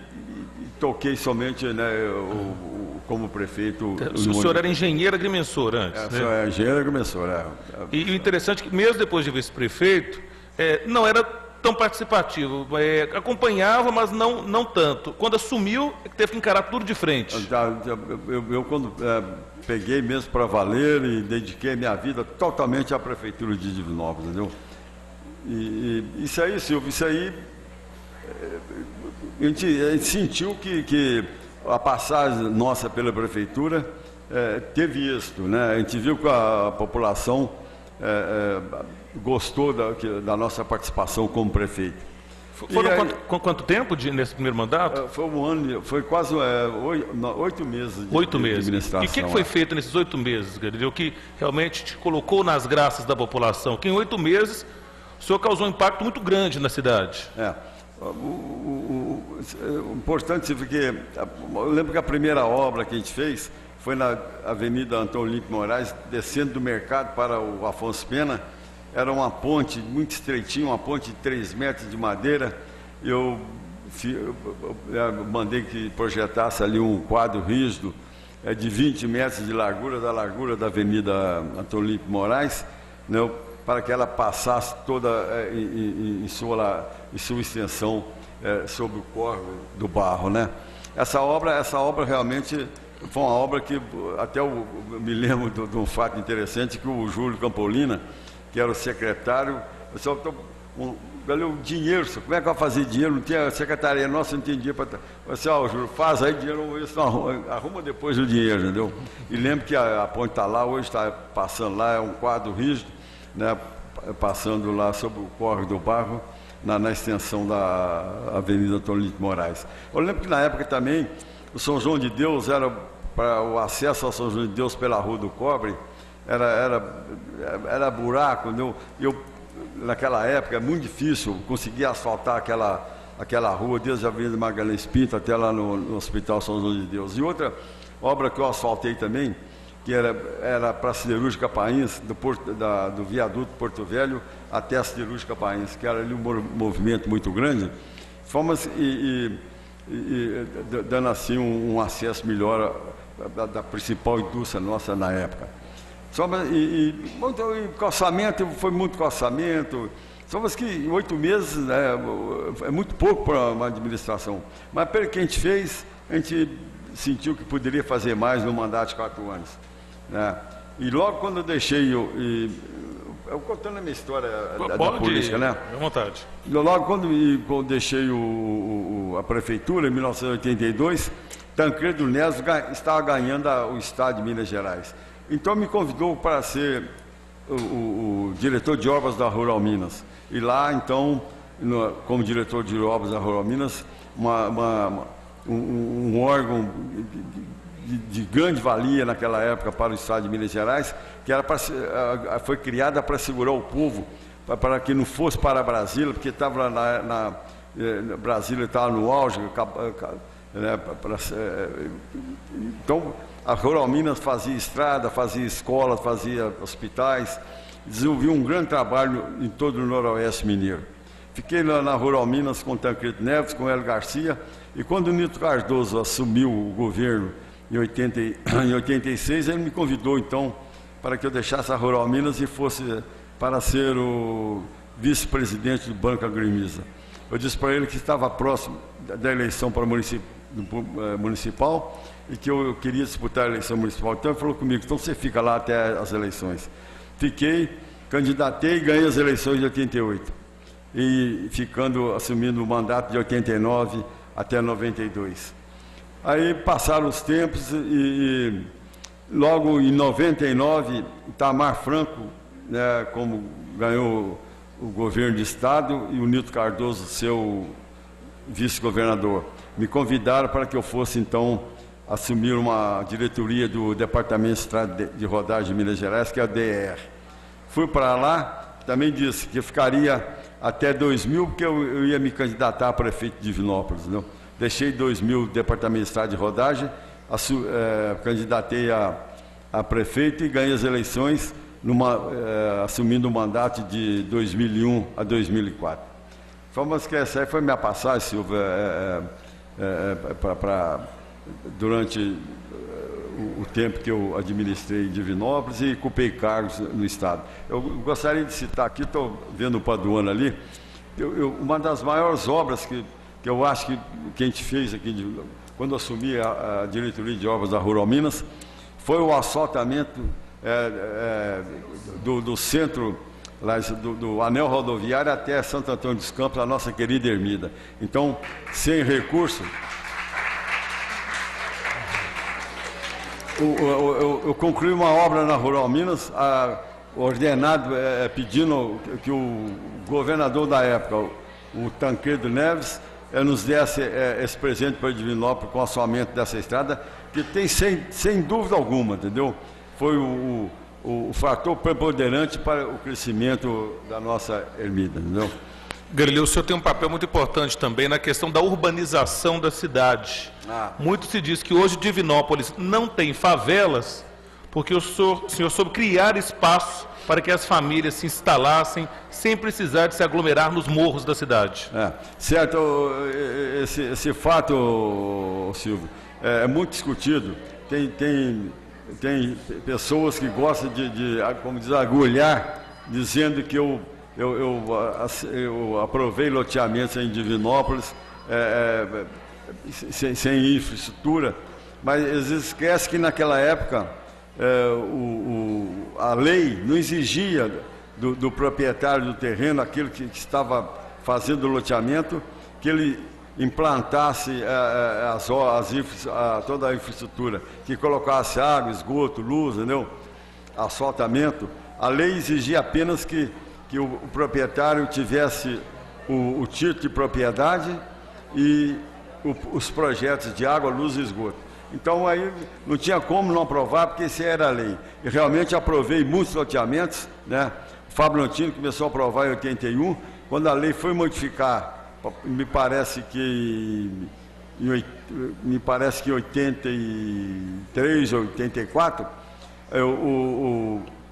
[SPEAKER 3] toquei somente, né, como prefeito.
[SPEAKER 1] O senhor era engenheiro agrimensor antes, né?
[SPEAKER 3] Engenheiro agrimensor,
[SPEAKER 1] E o interessante é que mesmo depois de vice-prefeito, não era tão participativo, acompanhava, mas não tanto. Quando assumiu, teve que encarar tudo de frente.
[SPEAKER 3] Eu quando peguei mesmo para valer e dediquei minha vida totalmente à prefeitura de Divinópolis, entendeu? E isso aí, Silvio, isso aí, a gente sentiu que a passagem nossa pela prefeitura teve êxito, né? A gente viu que a população gostou da nossa participação como prefeito.
[SPEAKER 1] Foram quanto tempo nesse primeiro mandato?
[SPEAKER 3] Foi um ano, foi quase 8 meses de
[SPEAKER 1] 8 meses.
[SPEAKER 3] administração.
[SPEAKER 1] E o que foi feito nesses 8 meses, Galileu, que realmente te colocou nas graças da população? Que em 8 meses o senhor causou um impacto muito grande na cidade.
[SPEAKER 3] O importante, porque eu lembro que a primeira obra que a gente fez foi na Avenida Antônio Olímpio Moraes, descendo do mercado para o Afonso Pena. Era uma ponte muito estreitinha, uma ponte de 3 metros de madeira. Eu mandei que projetasse ali um quadro rígido de 20 metros de largura, da largura da Avenida Antônio Olímpio Moraes, né, para que ela passasse toda em sua extensão sobre o córrego do Barro, né? Essa obra realmente foi uma obra que até eu me lembro de um fato interessante, que o Júlio Campolina, que era o secretário, o pessoal valeu dinheiro, como é que vai fazer dinheiro? Não tinha secretaria nossa, não tinha dinheiro para. Eu disse: Júlio, faz aí dinheiro, isso não, arruma depois o dinheiro, entendeu? E lembro que a ponte está lá, hoje está passando lá, é um quadro rígido, né, passando lá sobre o córrego do Barro, na extensão da Avenida Antônio Olímpio Moraes. Eu lembro que na época também o São João de Deus era, para o acesso ao São João de Deus pela Rua do Cobre, era buraco, entendeu? Eu naquela época é muito difícil conseguir asfaltar aquela rua, desde a Avenida Magalhães Pinto até lá no Hospital São João de Deus. E outra obra que eu asfaltei também, que era para a Siderúrgica Pains, do viaduto Porto Velho até a Siderúrgica Pains, que era ali um movimento muito grande, fomos dando assim um acesso melhor da principal indústria nossa na época. Calçamento, foi muito calçamento. Só que em 8 meses é muito pouco para uma administração. Mas pelo que a gente fez, a gente sentiu que poderia fazer mais no mandato de 4 anos. Né? E logo quando eu deixei, eu contando a minha história da política, né?
[SPEAKER 1] À vontade.
[SPEAKER 3] Logo quando eu deixei a prefeitura, em 1982, Tancredo Neves estava ganhando o estado de Minas Gerais. Então me convidou para ser o diretor de obras da Rural Minas. E lá, então, como diretor de obras da Rural Minas, um órgão de grande valia naquela época para o estado de Minas Gerais, que foi criada para segurar o povo, para que não fosse para Brasília, porque estava Brasília estava no auge, então a Rural Minas fazia estrada, fazia escolas, fazia hospitais, desenvolveu um grande trabalho em todo o Noroeste Mineiro. Fiquei na Rural Minas com Tancredo Neves, com Hélio Garcia, e quando o Nito Cardoso assumiu o governo em 86, ele me convidou então para que eu deixasse a Rural Minas e fosse para ser o vice-presidente do Banco Agremisa. Eu disse para ele que estava próximo da eleição para municipal e que eu queria disputar a eleição municipal. Então ele falou comigo, então você fica lá até as eleições. Fiquei, candidatei e ganhei as eleições de 88. E assumindo o mandato de 89 até 92. Aí passaram os tempos e logo em 99, Itamar Franco, né, como ganhou o governo de estado, e o Nito Cardoso, seu vice-governador, me convidaram para que eu fosse então assumir uma diretoria do Departamento de Estrada de Rodagem de Minas Gerais, que é a DER. Fui para lá, também disse que eu ficaria até 2000, porque eu ia me candidatar a prefeito de Divinópolis, né? Deixei 2000 Departamento de Estrada de Rodagem, candidatei a prefeito e ganhei as eleições assumindo o mandato de 2001 a 2004. Mas que essa aí foi minha passagem, Silvia, durante o tempo que eu administrei Divinópolis e ocupei cargos no Estado. Eu gostaria de citar aqui, estou vendo o Paduano ali, uma das maiores obras que eu acho que a gente fez aqui, quando eu assumi a diretoria de obras da Rural Minas, foi o asfaltamento do centro, do anel rodoviário até Santo Antônio dos Campos, a nossa querida Ermida. Então, sem recurso, eu concluí uma obra na Rural Minas, ordenado, pedindo que o governador da época, o Tancredo Neves, nos desse esse presente para Divinópolis com o assoamento dessa estrada, que tem sem dúvida alguma, entendeu? Foi o fator preponderante para o crescimento da nossa Ermida, entendeu?
[SPEAKER 1] Galileu, o senhor tem um papel muito importante também na questão da urbanização da cidade. Muito se diz que hoje Divinópolis não tem favelas porque o senhor soube criar espaço para que as famílias se instalassem sem precisar de se aglomerar nos morros da cidade.
[SPEAKER 3] Certo, esse fato, Silvio, é muito discutido. Tem pessoas que gostam de como diz, agulhar, dizendo que eu aprovei loteamentos em Divinópolis sem infraestrutura, mas eles esquecem que naquela época a lei não exigia do proprietário do terreno, aquele que estava fazendo o loteamento, que ele implantasse toda a infraestrutura, que colocasse água, esgoto, luz, entendeu? Asfaltamento. A lei exigia apenas que o proprietário tivesse o título de propriedade e os projetos de água, luz e esgoto. Então aí não tinha como não aprovar, porque isso era a lei. E realmente aprovei muitos loteamentos, né? O Fábio Lantino começou a aprovar em 81, quando a lei foi modificar me parece que em 83 ou 84,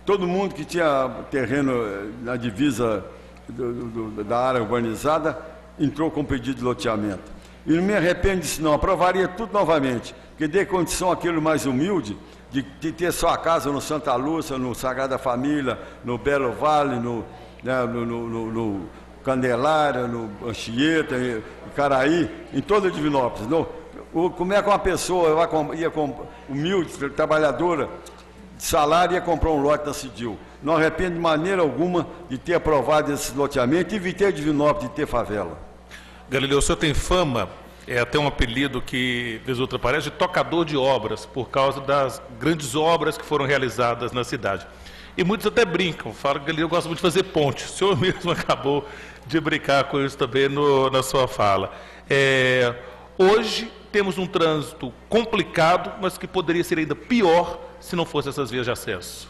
[SPEAKER 3] todo mundo que tinha terreno na divisa da área urbanizada entrou com pedido de loteamento. E não me arrependo disso não, aprovaria tudo novamente, porque dê condição àquele mais humilde de ter sua casa no Santa Lúcia, no Sagrada Família, no Belo Vale, no Candelária, no Anchieta, em Caraí, em toda Divinópolis. Não? Como é que uma pessoa humilde, trabalhadora, de salário, ia comprar um lote da Cidil? Não arrependo de maneira alguma de ter aprovado esse loteamento e evitei Divinópolis de ter favela.
[SPEAKER 1] Galileu, o senhor tem fama, até um apelido que, vez ou outra, aparece, de tocador de obras, por causa das grandes obras que foram realizadas na cidade. E muitos até brincam, falam que Galileu gosta muito de fazer ponte. O senhor mesmo acabou de brincar com isso também na sua fala. Hoje temos um trânsito complicado, mas que poderia ser ainda pior se não fossem essas vias de acesso.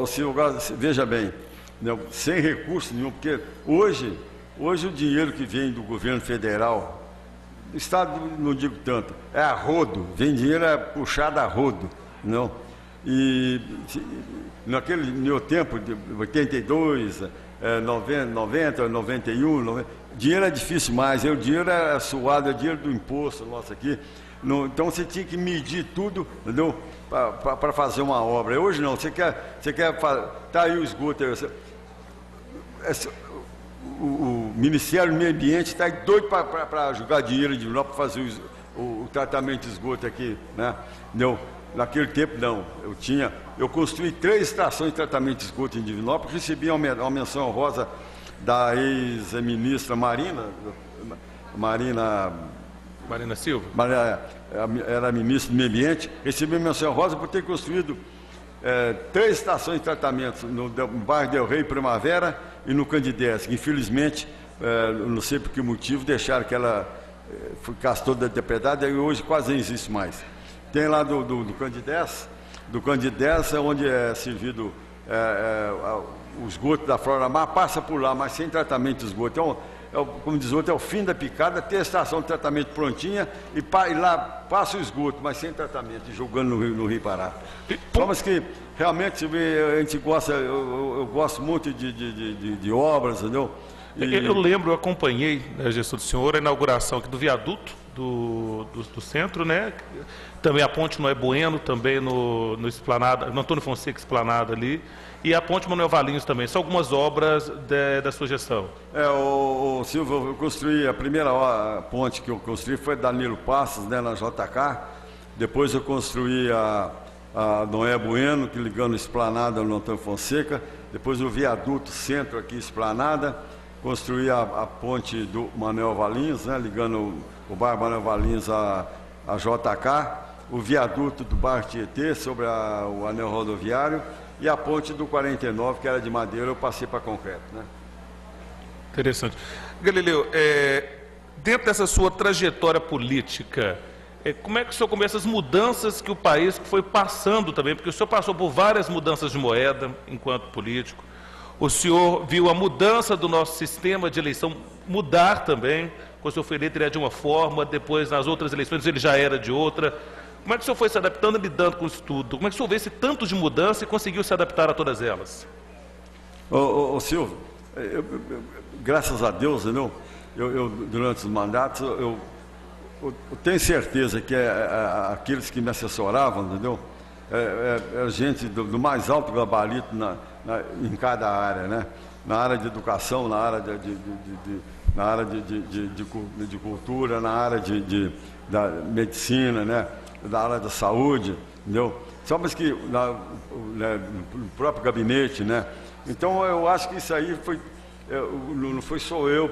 [SPEAKER 3] Silvio, veja bem, sem recurso nenhum, porque hoje o dinheiro que vem do governo federal, do Estado não digo tanto, é a rodo, vem dinheiro puxado a rodo, não? E naquele meu tempo, de 82, 90, 91, dinheiro é difícil mais, o dinheiro é suado, é dinheiro do imposto nosso aqui. Então você tinha que medir tudo, entendeu? Para fazer uma obra. Hoje não, você quer tá aí o esgoto aí, o Ministério do Meio Ambiente está doido para jogar dinheiro de novo para fazer o tratamento de esgoto aqui, né? Não, naquele tempo não, eu construí 3 estações de tratamento de esgoto em Divinópolis, recebi uma menção honrosa da ex-ministra Marina
[SPEAKER 1] Silva.
[SPEAKER 3] Era ministra do Meio Ambiente, recebi uma menção honrosa por ter construído 3 estações de tratamento no bairro Del Rey, Primavera e no Candidez, que infelizmente, não sei por que motivo, deixaram que ela ficasse toda depredada e hoje quase não existe mais. Tem lá do Candidez, onde é servido o esgoto da Flora Mar, passa por lá, mas sem tratamento de esgoto. Então, como diz o outro, é o fim da picada, ter a estação de tratamento prontinha e lá passa o esgoto, mas sem tratamento, e jogando no Rio Pará. Mas que realmente a gente gosta, eu gosto muito de obras, entendeu?
[SPEAKER 1] Eu lembro, eu acompanhei na gestão do senhor a inauguração aqui do viaduto do centro, né? Também a ponte Noé Bueno, também no Esplanada, no Antônio Fonseca Esplanada ali, e a ponte Manuel Valinhos também. São algumas obras da sua gestão.
[SPEAKER 3] Silvio, eu construí, a primeira ponte que eu construí foi Danilo Passos, né, na JK. Depois eu construí a Noé Bueno, que ligando Esplanada no Antônio Fonseca. Depois o viaduto centro aqui, Esplanada. Construí a ponte do Manuel Valinhos, né, ligando o bairro Manuel Valinhos a JK. O viaduto do bairro Tietê, sobre o anel rodoviário. E a ponte do 49, que era de madeira, eu passei para concreto, né?
[SPEAKER 1] Interessante. Galileu, dentro dessa sua trajetória política, como é que o senhor começa as mudanças que o país foi passando também? Porque o senhor passou por várias mudanças de moeda enquanto político. O senhor viu a mudança do nosso sistema de eleição mudar também. Quando o senhor foi eleito, ele era de uma forma, depois nas outras eleições ele já era de outra. Como é que o senhor foi se adaptando e lidando com isso tudo? Como é que o senhor vê esse tanto de mudança e conseguiu se adaptar a todas elas?
[SPEAKER 3] Silvio, graças a Deus, entendeu? Durante os mandatos, eu tenho certeza que aqueles que me assessoravam, entendeu? É gente do mais alto gabarito em cada área, né? Na área de educação, na área na área de cultura, na área da medicina, né? Da área da saúde, entendeu? Só mas que no próprio gabinete, né? Então eu acho que isso aí não foi só eu,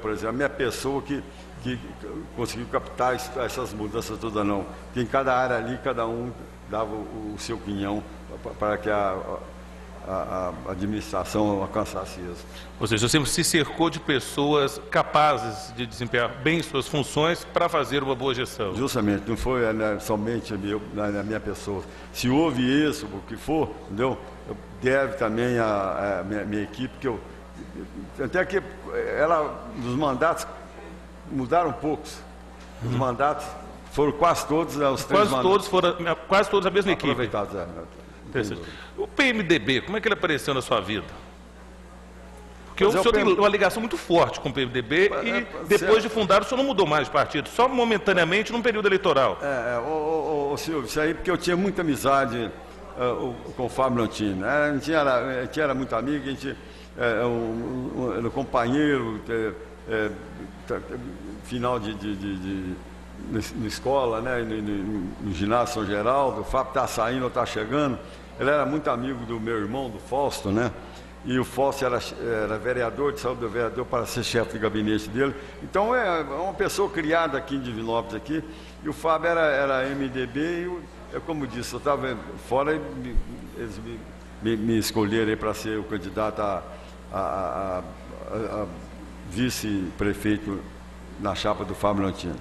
[SPEAKER 3] por exemplo, a minha pessoa que conseguiu captar essas mudanças todas, não. Porque em cada área ali, cada um dava o seu quinhão para que a administração alcançasse isso.
[SPEAKER 1] Ou seja, você sempre se cercou de pessoas capazes de desempenhar bem suas funções para fazer uma boa gestão.
[SPEAKER 3] Justamente, não foi somente a minha pessoa. Se houve isso, o que for, entendeu? Deve também a minha equipe, que eu Até que os mandatos mudaram poucos. Os mandatos foram quase todos, né, os três mandatos.
[SPEAKER 1] Quase todos a mesma equipe.
[SPEAKER 3] Aproveitados,
[SPEAKER 1] Interessante. O PMDB, como é que ele apareceu na sua vida? Porque o senhor tem uma ligação muito forte com o PMDB e depois de fundar o senhor não mudou mais de partido, só momentaneamente num período eleitoral.
[SPEAKER 3] Silvio, isso aí porque eu tinha muita amizade com o Fábio Lontini, né? A gente era muito amigo, a gente era companheiro, final na escola, né? No ginásio São Geraldo. O Fábio está saindo ou está chegando. Ele era muito amigo do meu irmão, do Fausto, né? E o Fausto era vereador, de saúde do vereador para ser chefe de gabinete dele. Então é uma pessoa criada aqui em Divinópolis aqui. E o Fábio era MDB e como disse, eu estava fora e eles me escolheram para ser o candidato a vice-prefeito na chapa do Fábio Lontini.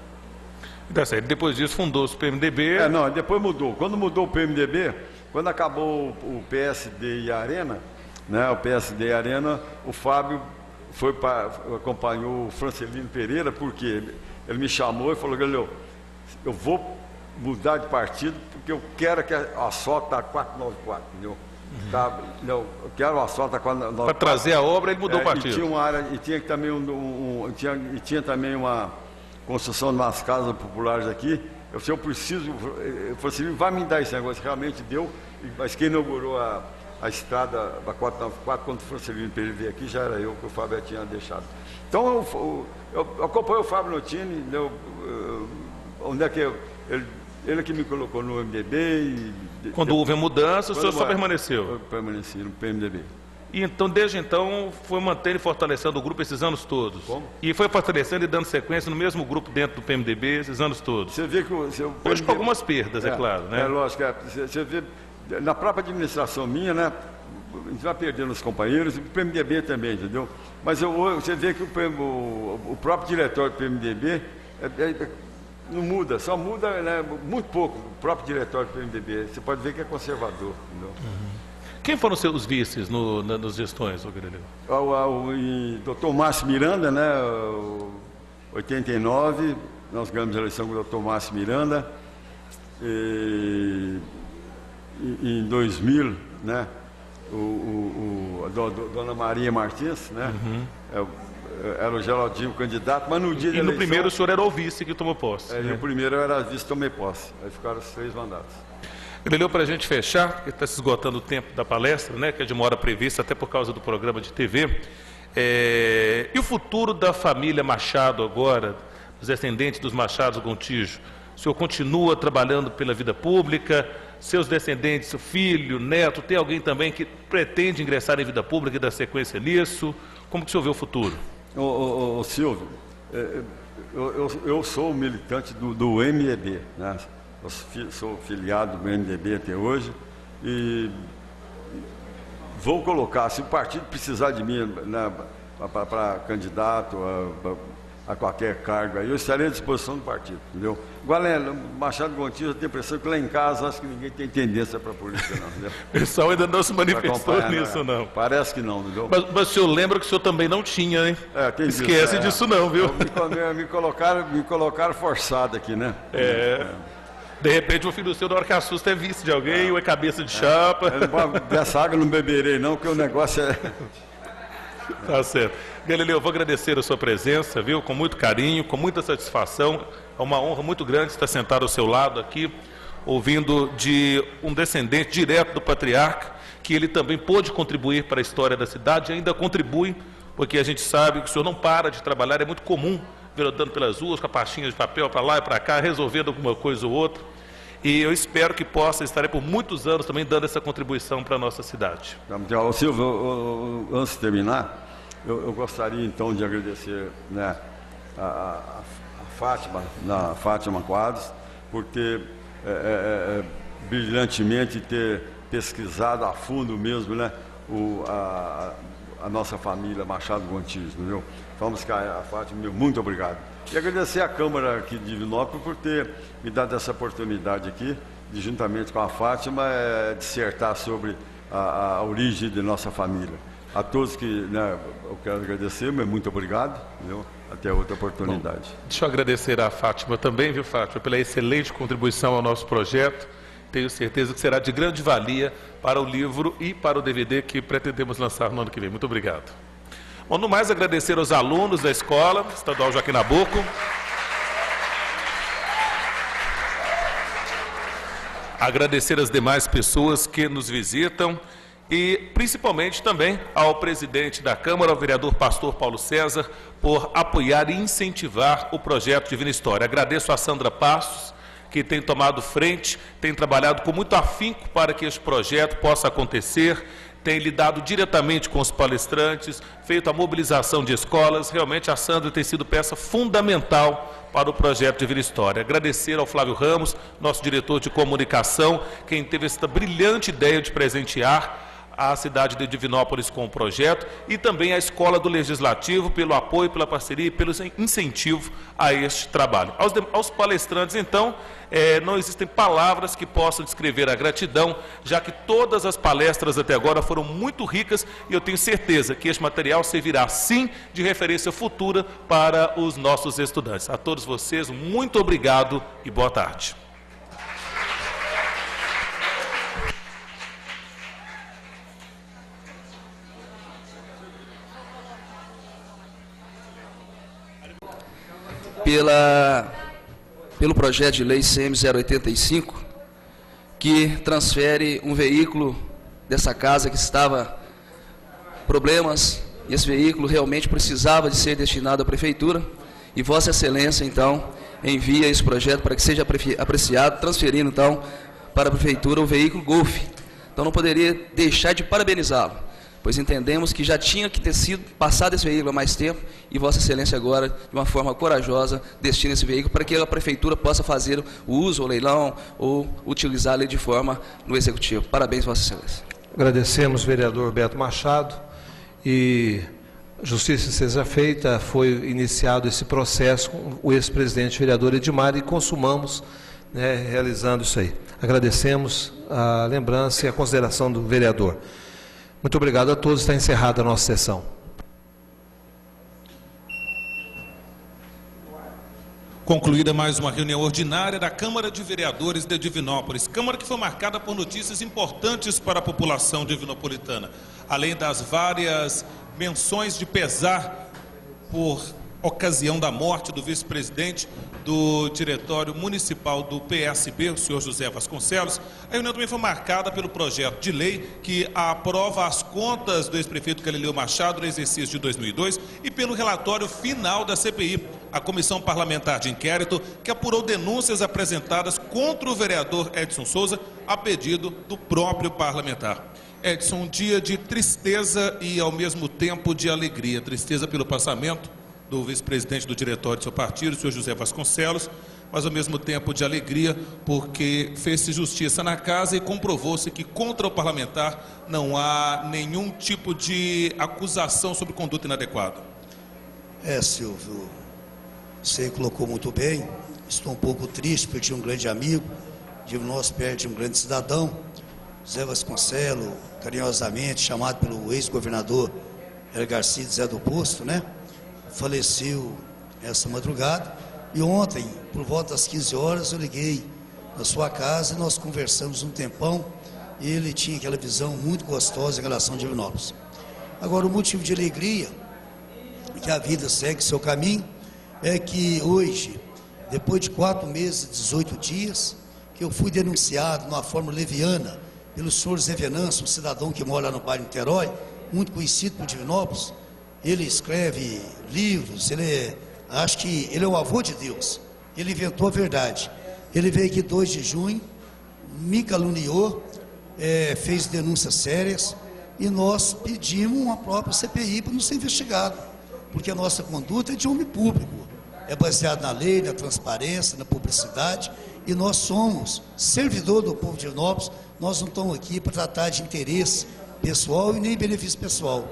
[SPEAKER 1] Depois disso fundou-se o PMDB.
[SPEAKER 3] Depois mudou. Quando mudou o PMDB, quando acabou o PSD e a Arena, né, o PSD e a Arena, o Fábio acompanhou o Francelino Pereira, porque ele me chamou e falou: Galileu, eu vou mudar de partido porque eu quero que a SOTA está 494, entendeu? Eu quero a SOTA 494.
[SPEAKER 1] Para trazer a obra, ele mudou o partido.
[SPEAKER 3] E tinha uma área, e tinha também tinha também uma construção de umas casas populares aqui. Eu falei: eu preciso, eu falei assim, vai me dar esse negócio. Realmente deu, mas quem inaugurou a estrada da 494, quando o Francelino Pereira veio aqui, já era eu, que o Fábio tinha deixado. Então eu acompanhei o Fábio Lontini, onde é que ele que me colocou no MDB.
[SPEAKER 1] Quando houve a mudança, o senhor só permaneceu?
[SPEAKER 3] Eu permaneci no PMDB.
[SPEAKER 1] E então, desde então, foi mantendo e fortalecendo o grupo esses anos todos?
[SPEAKER 3] Como?
[SPEAKER 1] E foi fortalecendo e dando sequência no mesmo grupo dentro do PMDB esses anos todos?
[SPEAKER 3] Você vê que
[SPEAKER 1] hoje com algumas perdas, é claro, né?
[SPEAKER 3] É lógico, você vê, na própria administração minha, né, a gente vai perdendo os companheiros, o PMDB também, entendeu? Mas você vê que o próprio diretório do PMDB não muda, só muda, né, muito pouco, o próprio diretório do PMDB. Você pode ver que é conservador, entendeu?
[SPEAKER 1] Quem foram seus vices nas gestões, Galileu?
[SPEAKER 3] O doutor Márcio Miranda, né, 89, nós ganhamos a eleição com o doutor Márcio Miranda. Em 2000, né, a Dona Maria Martins, né, era o Geraldinho candidato, mas no dia da eleição...
[SPEAKER 1] no primeiro o senhor era o vice que tomou posse.
[SPEAKER 3] Né? No primeiro eu era vice, tomei posse. Aí ficaram os 3 mandatos.
[SPEAKER 1] Galileu, para a gente fechar, porque está se esgotando o tempo da palestra, né, que é de uma hora prevista, até por causa do programa de TV. E o futuro da família Machado agora, dos descendentes dos Machados Gontijo? O senhor continua trabalhando pela vida pública? Seus descendentes, seu filho, neto, tem alguém também que pretende ingressar em vida pública e dar sequência nisso? Como que o senhor vê o futuro?
[SPEAKER 3] Silvio, eu sou militante do MDB, né? Eu sou filiado do MDB até hoje e vou colocar, se o partido precisar de mim, né, para candidato a qualquer cargo, aí eu estarei à disposição do partido, entendeu? Galera, Machado Gontijo, eu tenho a impressão que lá em casa acho que ninguém tem tendência para política, não, entendeu?
[SPEAKER 1] O pessoal ainda não se manifestou nisso, não.
[SPEAKER 3] Parece que não, entendeu?
[SPEAKER 1] Mas o senhor lembra que o senhor também não tinha, hein? Esquece disso não, viu?
[SPEAKER 3] Me colocaram forçado aqui, né?
[SPEAKER 1] De repente o filho do senhor, na hora que assusta, é vice de alguém, ou é cabeça de chapa.
[SPEAKER 3] Dessa água eu não beberei não, porque o negócio é...
[SPEAKER 1] Tá certo. Galileu, eu vou agradecer a sua presença, viu? Com muito carinho, com muita satisfação. É uma honra muito grande estar sentado ao seu lado aqui, ouvindo de um descendente direto do patriarca, que ele também pôde contribuir para a história da cidade, e ainda contribui, porque a gente sabe que o senhor não para de trabalhar, é muito comum ver andando pelas ruas com a pastinha de papel para lá e para cá, resolvendo alguma coisa ou outra. E eu espero que possa estar por muitos anos também dando essa contribuição para a nossa cidade.
[SPEAKER 3] Silvio, antes de terminar, eu gostaria então de agradecer, né, a Fátima Quadros, por ter brilhantemente ter pesquisado a fundo mesmo, né, a nossa família Machado Gontijo, entendeu? Vamos cá, a Fátima, muito obrigado. E agradecer à Câmara aqui de Divinópolis por ter me dado essa oportunidade aqui, de juntamente com a Fátima, dissertar sobre a origem de nossa família. A todos que, né, eu quero agradecer, mas muito obrigado, entendeu? Até outra oportunidade.
[SPEAKER 1] Bom, deixa eu agradecer a Fátima também, viu, Fátima, pela excelente contribuição ao nosso projeto. Tenho certeza que será de grande valia para o livro e para o DVD que pretendemos lançar no ano que vem. Muito obrigado. Bom, no mais, agradecer aos alunos da Escola Estadual Joaquim Nabuco. Agradecer as demais pessoas que nos visitam e principalmente também ao presidente da Câmara, ao vereador Pastor Paulo César, por apoiar e incentivar o projeto Divina História. Agradeço a Sandra Passos, que tem tomado frente, tem trabalhado com muito afinco para que este projeto possa acontecer, tem lidado diretamente com os palestrantes, feito a mobilização de escolas. Realmente a Sandra tem sido peça fundamental para o projeto Divina História. Agradecer ao Flávio Ramos, nosso diretor de comunicação, quem teve esta brilhante ideia de presentear a cidade de Divinópolis com o projeto, e também a Escola do Legislativo pelo apoio, pela parceria e pelo incentivo a este trabalho. Aos palestrantes, então, não existem palavras que possam descrever a gratidão, já que todas as palestras até agora foram muito ricas e eu tenho certeza que este material servirá, sim, de referência futura para os nossos estudantes. A todos vocês, muito obrigado e boa tarde.
[SPEAKER 4] Pelo projeto de lei CM 085, que transfere um veículo dessa casa que estava problemas, e esse veículo realmente precisava de ser destinado à Prefeitura, e Vossa Excelência, então, envia esse projeto para que seja apreciado, transferindo, então, para a Prefeitura o veículo Golf. Então, não poderia deixar de parabenizá-lo, pois entendemos que já tinha que ter sido passado esse veículo há mais tempo, e Vossa Excelência agora, de uma forma corajosa, destina esse veículo para que a Prefeitura possa fazer o uso, o leilão, ou utilizá-lo de forma no Executivo. Parabéns, Vossa Excelência.
[SPEAKER 5] Agradecemos, vereador Beto Machado, e justiça seja feita, foi iniciado esse processo com o ex-presidente vereador Edmar, e consumamos, né, realizando isso aí. Agradecemos a lembrança e a consideração do vereador. Muito obrigado a todos. Está encerrada a nossa sessão.
[SPEAKER 1] Concluída mais uma reunião ordinária da Câmara de Vereadores de Divinópolis. Câmara que foi marcada por notícias importantes para a população divinopolitana. Além das várias menções de pesar por ocasião da morte do vice-presidente do Diretório Municipal do PSB, o senhor José Vasconcelos, a reunião também foi marcada pelo projeto de lei que aprova as contas do ex-prefeito Galileu Machado no exercício de 2002 e pelo relatório final da CPI, a Comissão Parlamentar de Inquérito, que apurou denúncias apresentadas contra o vereador Edson Souza a pedido do próprio parlamentar. Edson, um dia de tristeza e ao mesmo tempo de alegria. Tristeza pelo passamento do vice-presidente do diretório do seu partido, o senhor José Vasconcelos, mas ao mesmo tempo de alegria, porque fez-se justiça na casa e comprovou-se que contra o parlamentar não há nenhum tipo de acusação sobre conduta inadequada.
[SPEAKER 6] Silvio, você colocou muito bem. Estou um pouco triste, perdi um grande amigo, nós perde um grande cidadão, José Vasconcelos, carinhosamente chamado pelo ex-governador Hélio Garcia de Zé do Posto, né? Faleceu essa madrugada, e ontem, por volta das 15 horas, eu liguei na sua casa e nós conversamos um tempão, e ele tinha aquela visão muito gostosa em relação a Divinópolis. Agora, o motivo de alegria, que a vida segue seu caminho, é que hoje, depois de 4 meses e 18 dias, que eu fui denunciado de uma forma leviana pelo senhor Zé Venâncio, um cidadão que mora no bairro Niterói, muito conhecido por Divinópolis. Ele escreve livros, acho que ele é o avô de Deus, ele inventou a verdade. Ele veio aqui 2 de junho, me caluniou, fez denúncias sérias, e nós pedimos uma própria CPI para não ser investigado, porque a nossa conduta é de homem público, é baseada na lei, na transparência, na publicidade, e nós somos servidor do povo de Divinópolis. Nós não estamos aqui para tratar de interesse pessoal e nem benefício pessoal.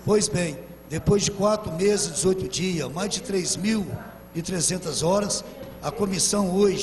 [SPEAKER 6] Pois bem, depois de 4 meses e 18 dias, mais de 3.300 horas, a comissão hoje